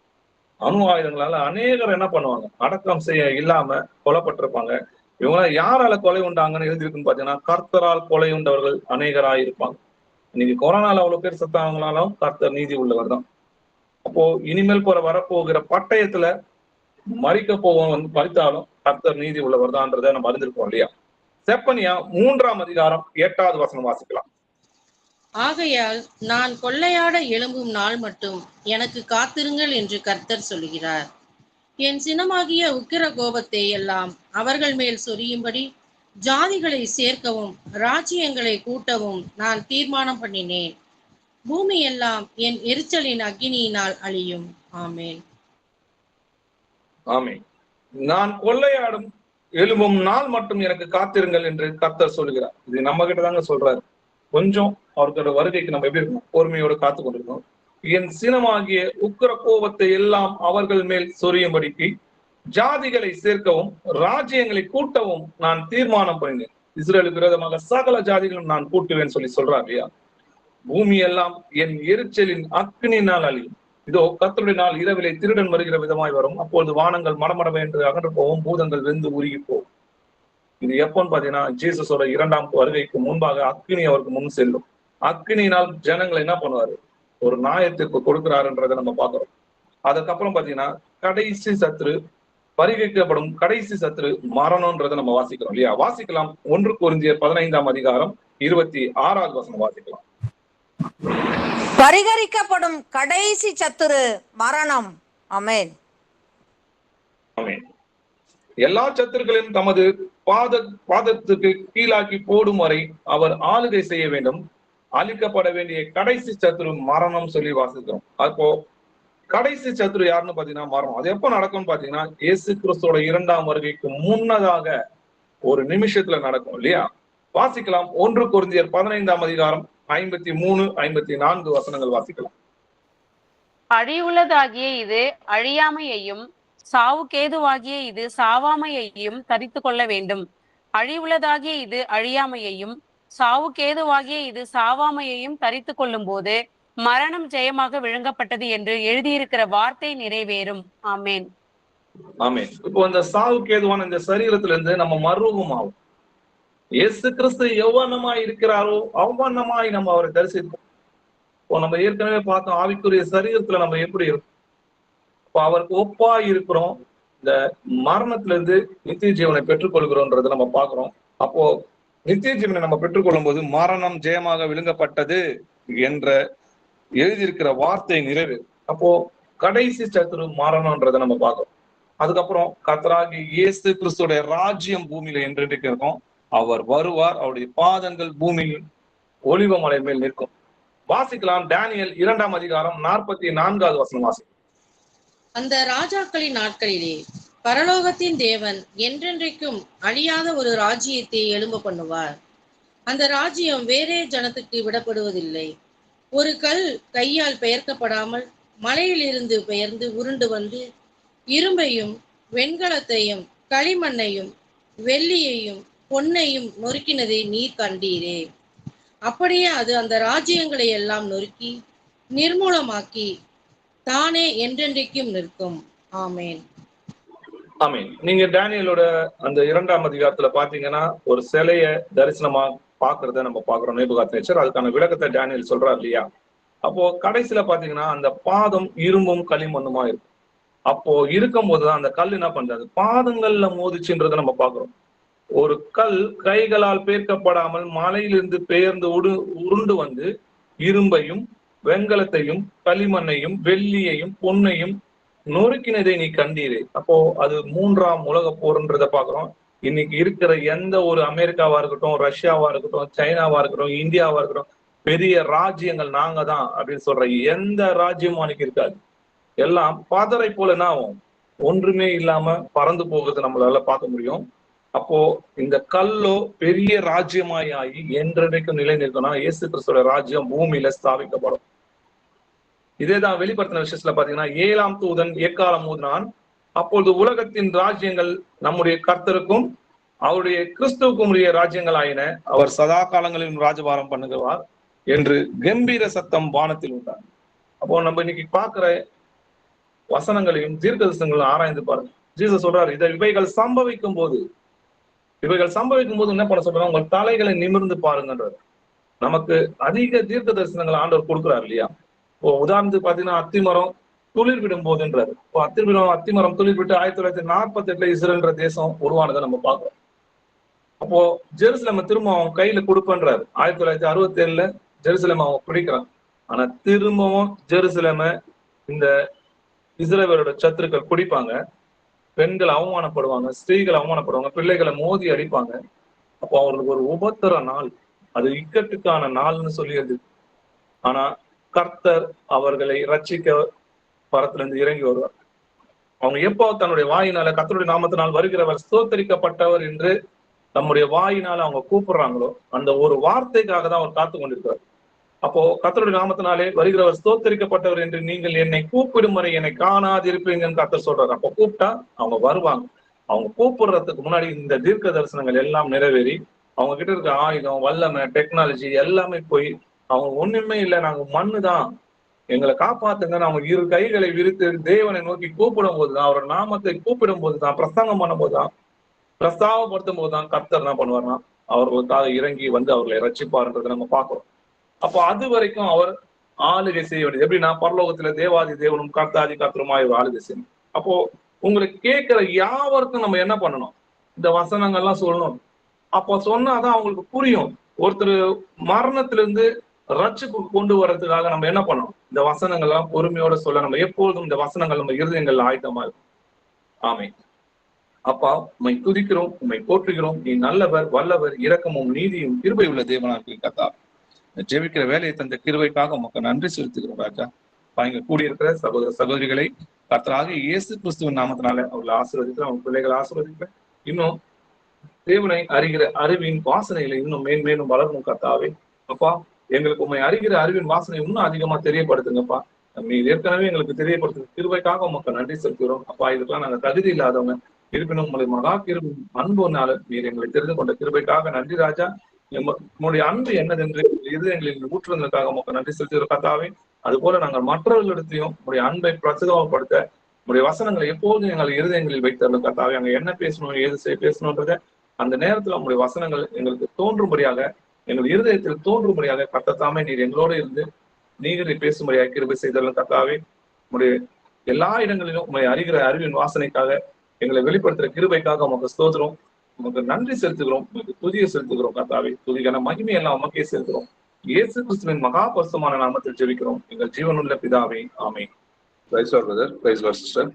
அணு ஆயுதங்களால அநேகர் என்ன பண்ணுவாங்க, அடக்கம் செய்ய இல்லாம கொலைப்பட்டிருப்பாங்க. இவங்க யாரால கொலை உண்டாங்கன்னு எழுதியிருக்குன்னு பாத்தீங்கன்னா, கர்த்தரால் கொலை உண்டவர்கள் அநேகராய் இருப்பாங்க. இன்னைக்கு கொரோனால அவ்வளவு பேர் செத்தாங்கனாலும் கர்த்தர் நீதி உள்ளவர் தான். அப்போ இனிமேல் வரப்போகிற பட்டயத்துல மறிக்க போவோம் மறித்தாலும் கர்த்தர் நீதி உள்ளவர் தான்றதை நம்ம அறிந்திருக்கோம் இல்லையா? செப்பனியா 3ஆம் அதிகாரம் 8வது வசனம் வாசிக்கலாம். ஆகையால் நான் கொள்ளையாட எழும்பும் நாள் மட்டும் எனக்கு காத்திருங்கள் என்று கர்த்தர் சொல்கிறார். என் சினமாகிய உக்கிர கோபத்தை எல்லாம் அவர்கள் மேல் சொரியும்படி ஜாதிகளை சேர்க்கவும் ராஜ்யங்களை கூட்டவும் நான் தீர்மானம் பண்ணினேன். பூமி எல்லாம் என் எரிச்சலின் அக்கினியினால் அழியும். ஆமேன். ஆமேன். நான் கொள்ளையாடும் எழும்பும் நாள் மட்டும் எனக்கு காத்திருங்கள் என்று கர்த்தர் சொல்கிறார். இது நம்ம கிட்ட தாங்க சொல்றாரு. கொஞ்சம் அவர்களோட வருகைக்கு நம்ம எப்படி இருக்கணும்? பொறுமையோடு காத்து கொண்டிருக்கணும். என் சினமாகிய உக்கிர கோபத்தை எல்லாம் அவர்கள் மேல் சொரியும்படிக்கு ஜாதிகளை சேர்க்கவும் ராஜ்யங்களை கூட்டவும் நான் தீர்மானம் பண்ணினேன். இஸ்ரேலுக்கு விரோதமாக சகல ஜாதிகளும் நான் கூட்டுவேன் சொல்லி சொல்றார் இல்லையா? பூமி எல்லாம் என் எரிச்சலின் அக்கினினால் அழியும். இதோ கர்த்தருடைய நாள் இரவிலே திருடன் வருகிற விதமாய் வரும். அப்பொழுது வானங்கள் மடமடவே என்று அகன்று போகும், பூதங்கள் வெந்து உருகி போகும். இது எப்போன்னு பாத்தீங்கன்னா, ஜீசஸோட 2ஆம் வருகைக்கு முன்பாக அக்கினி அவருக்கு முன் செல்லும். அக்கினியினால் ஜனங்களை என்ன பண்ணுவாரு? ஒரு நியாயத்திற்கு கொடுக்கிறாருன்றதை நம்ம பார்க்கிறோம். அதுக்கப்புறம் பாத்தீங்கன்னா கடைசி சத்ரு, பரிகைக்கப்படும் கடைசி சத்ரு மரணம்ன்றதை நம்ம வாசிக்கிறோம் இல்லையா? வாசிக்கலாம். 1 கொரிந்தியர் 15ஆம் அதிகாரம் 26வது வசனம் வாசிக்கலாம். பரிகரிக்கப்படும் கடைசி சத்துரு மரணம். ஆமென். ஆமென். எல்லா சத்துருக்களையும் தமது பாதத்துக்கு கீழாக்கி போடும் வரை அவர் ஆளுகை செய்ய வேண்டும். அழிக்கப்பட வேண்டிய கடைசி சத்துரு மரணம் சொல்லி வாசிக்கிறோம். அப்போ கடைசி சத்துரு யாருன்னு பாத்தீங்கன்னா மரணம். அது எப்ப நடக்கும்னு பாத்தீங்கன்னா, இயேசு கிறிஸ்துவோட 2ஆம் வருகைக்கு முன்னதாக ஒரு நிமிஷத்துல நடக்கும் இல்லையா? வாசிக்கலாம். 1 கொரிந்தியர் 15ஆம் அதிகாரம் 53, 54 வசனங்கள் வாசிக்கலாம். அழிவுள்ளதாகிய இது அழியாமையையும் சாவுக்கேதுவாகிய இது சாவாமையையும் தரித்து கொள்ள வேண்டும். அழிவுள்ளதாகிய இது அழியாமையையும் சாவுக்கேதுவாகிய இது சாவாமையையும் தரித்து கொள்ளும் போது மரணம் ஜெயமாக விழுங்கப்பட்டது என்று எழுதியிருக்கிற வார்த்தை நிறைவேறும். ஆமேன். ஆமென். இப்போ இந்த சாவுக்கு ஏதுவான இந்த சரீரத்துல இருந்து நம்ம மறுரூபம் ஆகும். இயேசு கிறிஸ்து எவ்வண்ணமாய் இருக்கிறாரோ அவ்வண்ணமாய் நம்ம அவரை தரிசிப்போம். இப்போ நம்ம ஏற்கனவே பார்த்தோம் ஆவிக்குரிய சரீரத்துல நம்ம எப்படி இருக்கும். இப்போ அவருக்கு ஒப்பா இருக்கிறோம். இந்த மரணத்துல இருந்து நித்திய ஜீவனை பெற்றுக்கொள்கிறோம்ன்றதை நம்ம பார்க்கிறோம். அப்போ நித்திய ஜீவனை நம்ம பெற்றுக்கொள்ளும் போது மரணம் ஜெயமாக விழுங்கப்பட்டது என்ற எழுதியிருக்கிற வார்த்தை நிறைவு. அப்போ கடைசி சத்துரு மரணம்ன்றதை நம்ம பார்க்கிறோம். அதுக்கப்புறம் கர்த்தராகிய இயேசு கிறிஸ்துடைய ராஜ்யம் பூமியில என்றென்றைக்கு இருக்கும். அவர் வருவார், அவருடைய பாதங்கள் பூமியில் ஒலிவ மலை மேல் நிற்கும். வாசிக்கலாம் டேனியல் 2ஆம் அதிகாரம் 44வது வசனம் வாசிக்கலாம். அந்த ராஜாக்களின் நாட்களிலே பரலோகத்தின் தேவன் என்றென்றைக்கும் அழியாத ஒரு ராஜ்யத்தை எழும்ப பண்ணுவார். அந்த ராஜ்யம் வேறே ஜனத்துக்கு விடப்படுவதில்லை. ஒரு கல் கையால் பெயர்க்கப்படாமல் மலையிலிருந்து பெயர்ந்து உருண்டு வந்து இரும்பையும் வெண்கலத்தையும் களிமண்ணையும் வெள்ளியையும் பொன்னையும் நொறுக்கினதை நீர் கண்டீரே. அப்படியே அது அந்த ராஜ்யங்களை எல்லாம் நொறுக்கி நிர்மூலமாக்கி தானே என்றென்றைக்கும் நிற்கும். ஆமேன். ஆமீன். நீங்க டேனியலோட அந்த 2ஆம் அதிகாரத்துல பாத்தீங்கன்னா ஒரு சிலைய தரிசனமா பாக்குறத நம்ம பாக்குறோம். நேபுகாத்நேச்சர் அதுக்கான விளக்கத்தை டேனியல் சொல்றாரு இல்லையா? அப்போ கடைசியில பாத்தீங்கன்னா அந்த பாதம் இரும்பும் களிமண்ணுமா இருக்கும். அப்போ இருக்கும் போதுதான் அந்த கல் என்ன பண்றது, பாதங்கள்ல மோதிச்சுன்றதை நம்ம பாக்குறோம். ஒரு கல் கைகளால் பேர்க்கப்படாமல் மலையிலிருந்து பெயர்ந்து உருண்டு வந்து இரும்பையும் வெண்கலத்தையும் களிமண்ணையும் வெள்ளியையும் பொன்னையும் நொறுக்கினதை நீ கண்டீரே. அப்போ அது 3ஆம் உலக போர்ன்றத பாக்குறோம். இன்னைக்கு இருக்கிற எந்த ஒரு அமெரிக்காவா இருக்கட்டும், ரஷ்யாவா இருக்கட்டும், சைனாவா இருக்கட்டும், இந்தியாவா இருக்கட்டும், பெரிய ராஜ்யங்கள் நாங்க தான் அப்படின்னு சொல்ற எந்த ராஜ்யமும் அன்னைக்கு இருக்காது. எல்லாம் பாதரை போல என்ன ஆகும், ஒன்றுமே இல்லாம பறந்து போகிறது நம்மளால பார்க்க முடியும். அப்போ இந்த கல்லோ பெரிய ராஜ்யமாய் ஆகி என்றைக்கும் நிலை நிற்கணும். இயேசு கிறிஸ்துவோட ராஜ்யம் பூமியில ஸ்தாபிக்கப்படும். இதேதான் வெளிப்படுத்தின விஷயத்துல பாத்தீங்கன்னா 7ஆம் தூதன் எக்காலம் ஊதினான். அப்பொழுது உலகத்தின் ராஜ்யங்கள் நம்முடைய கர்த்தருக்கும் அவருடைய கிறிஸ்துவுக்கும் உரிய ராஜ்யங்கள் ஆயின. அவர் சதா காலங்களிலும் ராஜபாரம் பண்ணுகிறார் என்று கம்பீர சத்தம் வானத்தில் உண்டார். அப்போ நம்ம இன்னைக்கு பார்க்கிற வசனங்களையும் தீர்க்க தரிசனங்களையும் ஆராய்ந்து பாருங்க. ஜீசஸ் சொல்றாரு, இவைகள் சம்பவிக்கும் போது என்ன பண்ண சொல்றாங்க, உங்கள் தலைகளை நிமிர்ந்து பாருங்கன்றாரு. நமக்கு அதிக தீர்க்க தரிசனங்களை ஆண்டவர் கொடுக்குறாரு இல்லையா? இப்போ உதாரணத்துக்கு பாத்தீங்கன்னா அத்திமரம் துளிர் விடும் போதுன்றாரு. இப்போ அத்திமரம் துளிர் விட்டு 1948 இஸ்ரேல்ன்ற தேசம் உருவானதை நம்ம பார்க்கிறோம். அப்போ ஜெருசலேம் திரும்ப அவங்க கையில கொடுப்பன்றாரு. 1967 ஜெருசலேம் அவங்க பிடிக்கிறாங்க. ஆனா திரும்பவும் ஜெருசலேம இந்த இஸ்ரேலோட சத்துருக்கள் குடிப்பாங்க. பெண்கள் அவமானப்படுவாங்க, ஸ்திரீகள் அவமானப்படுவாங்க, பிள்ளைகளை மோதி அடிப்பாங்க. அப்போ அவர்களுக்கு ஒரு உபத்திர நாள், அது இக்கட்டுக்கான நாள்னு சொல்லியது. ஆனா கர்த்தர் அவர்களை ரட்சிக்க பரத்திலிருந்து இறங்கி வருவார். அவங்க எப்போ தன்னுடைய வாயினால கர்த்தருடைய நாமத்தினால் வருகிறவர் ஸ்தோத்தரிக்கப்பட்டவர் என்று நம்முடைய வாயினால அவங்க கூப்பிடுறாங்களோ அந்த ஒரு வார்த்தைக்காக தான் அவர் காத்து கொண்டிருக்கிறார். அப்போ கர்த்தருடைய நாமத்தினாலே வருகிறவர் ஸ்தோத்தரிக்கப்பட்டவர் என்று நீங்கள் என்னை கூப்பிடும் வரை என்னை காணாதிருப்பீங்கன்னு கர்த்தர் சொல்றாரு. அப்போ கூப்பிட்டா அவங்க வருவாங்க. அவங்க கூப்பிடுறதுக்கு முன்னாடி இந்த தீர்க்க தரிசனங்கள் எல்லாம் நிறைவேறி அவங்க கிட்ட இருக்க ஆயுதம், வல்லமை, டெக்னாலஜி எல்லாமே போய் அவங்க ஒண்ணுமே இல்லை, நாங்க மண்ணு தான், எங்களை காப்பாத்துங்க, அவங்க 2 கைகளை விரித்து தேவனை நோக்கி கூப்பிடும் போதுதான், அவரோட நாமத்தை கூப்பிடும் போதுதான், பிரசங்கம் பண்ணும் போதுதான், பிரஸ்தாவப்படுத்தும் போதுதான் கர்த்தர் என்ன பண்ணுவார்னா அவர்களுக்காக இறங்கி வந்து அவர்களை ரட்சிப்பார்ன்றதை நம்ம பார்க்கிறோம். அப்போ அது வரைக்கும் அவர் ஆளுகை செய்ய வேண்டியது. எப்படின்னா பரலோகத்துல தேவாதி தேவனும் கர்த்தாதி கர்த்தருமாய் ஆளுகை செய்யணும். அப்போ உங்களுக்கு கேட்கிற யாவருக்கும் நம்ம என்ன பண்ணணும், இந்த வசனங்கள்லாம் சொல்லணும். அப்போ சொன்னாதான் அவங்களுக்கு புரியும். ஒருத்தர் மரணத்திலிருந்து ரட்சிப்பு கொண்டு வர்றதுக்காக நம்ம என்ன பண்ணணும், இந்த வசனங்கள்லாம் பொறுமையோட சொல்ல நம்ம எப்பொழுதும் இந்த வசனங்கள் நம்ம இருதயங்கள்ல ஆயத்தமா இருக்கும். ஆமென். அப்பா உம்மை துதிக்கிறோம், உம்மை போற்றுகிறோம். நீ நல்லவர், வல்லவர், இரக்கமும் நீதியும் கிருபை உள்ள தேவனாக கர்த்தா. ஜெபிக்கிற வேலையை தந்த கிருபைக்காக உமக்கு நன்றி செலுத்துகிறோம் ராஜா. இங்க கூடியிருக்கிற சகோதர சகோதரிகளை கர்த்தராக இயேசு கிறிஸ்துவின் நாமத்தினால அவர்களை ஆசீர்வதிக்கிறேன், அவங்க பிள்ளைகளை ஆசீர்வதிக்கிறேன். இன்னும் தேவனை அறிகிற அறிவின் வாசனைகளை இன்னும் மேன்மேலும் வளரணும் கர்த்தாவே. அப்பா எங்களுக்கு உண்மை அறிகிற அறிவின் வாசனை இன்னும் அதிகமா தெரியப்படுத்துங்கப்பா. நீ ஏற்கனவே எங்களுக்கு தெரியப்படுத்துங்க கிருபைக்காக உமக்கு நன்றி செலுத்துகிறோம். அப்பா இதுக்கெல்லாம் நாங்க தகுதி இல்லாதவங்க, இருப்பினும் உங்களை மகா கிருபை அன்புனால நீர் எங்களை தெரிந்து கொண்ட கிருபைக்காக நன்றி ராஜா. உங்களுடைய அன்பு என்னதென்று இருதயங்களில் ஊற்றுவதற்காக உமக்கு நன்றி செலுத்துகிற கர்த்தாவே. அது போல நாங்கள் மற்றவர்களிடத்தையும் உங்களுடைய அன்பை பிரசுரப்படுத்த உங்களுடைய வசனங்களை எப்போதும் எங்கள் இருதயங்களில் வைத்தருளும் கர்த்தாவே. அங்க என்ன பேசணும், ஏது பேசணுன்றத அந்த நேரத்துல உங்களுடைய வசனங்கள் எங்களுக்கு தோன்றும்படியாக, எங்கள் இருதயத்தில் தோன்றும்படியாக கர்த்தத்தாமே நீர் எங்களோடு இருந்து நீரை பேசும்படியாக கிருபை செய்தருளும் கர்த்தாவே. உங்களுடைய எல்லா இடங்களிலும் உங்களை அறிகிற அறிவின் வாசனைக்காக, எங்களை வெளிப்படுத்துற கிருபைக்காக உமக்கு ஸ்தோத்திரம், உமக்கு நன்றி செலுத்துகிறோம், உமக்கு துதியை செலுத்துகிறோம் கர்த்தாவே. துதிக்கான மகிமை எல்லாம் உமக்கே செலுத்துகிறோம். இயேசு கிறிஸ்துவின் மகா பரிசுத்தமான நாமத்தில் ஜெபிக்கிறோம் எங்கள் ஜீவனுள்ள பிதாவே, ஆமென். Praise lord brother, praise lord sister.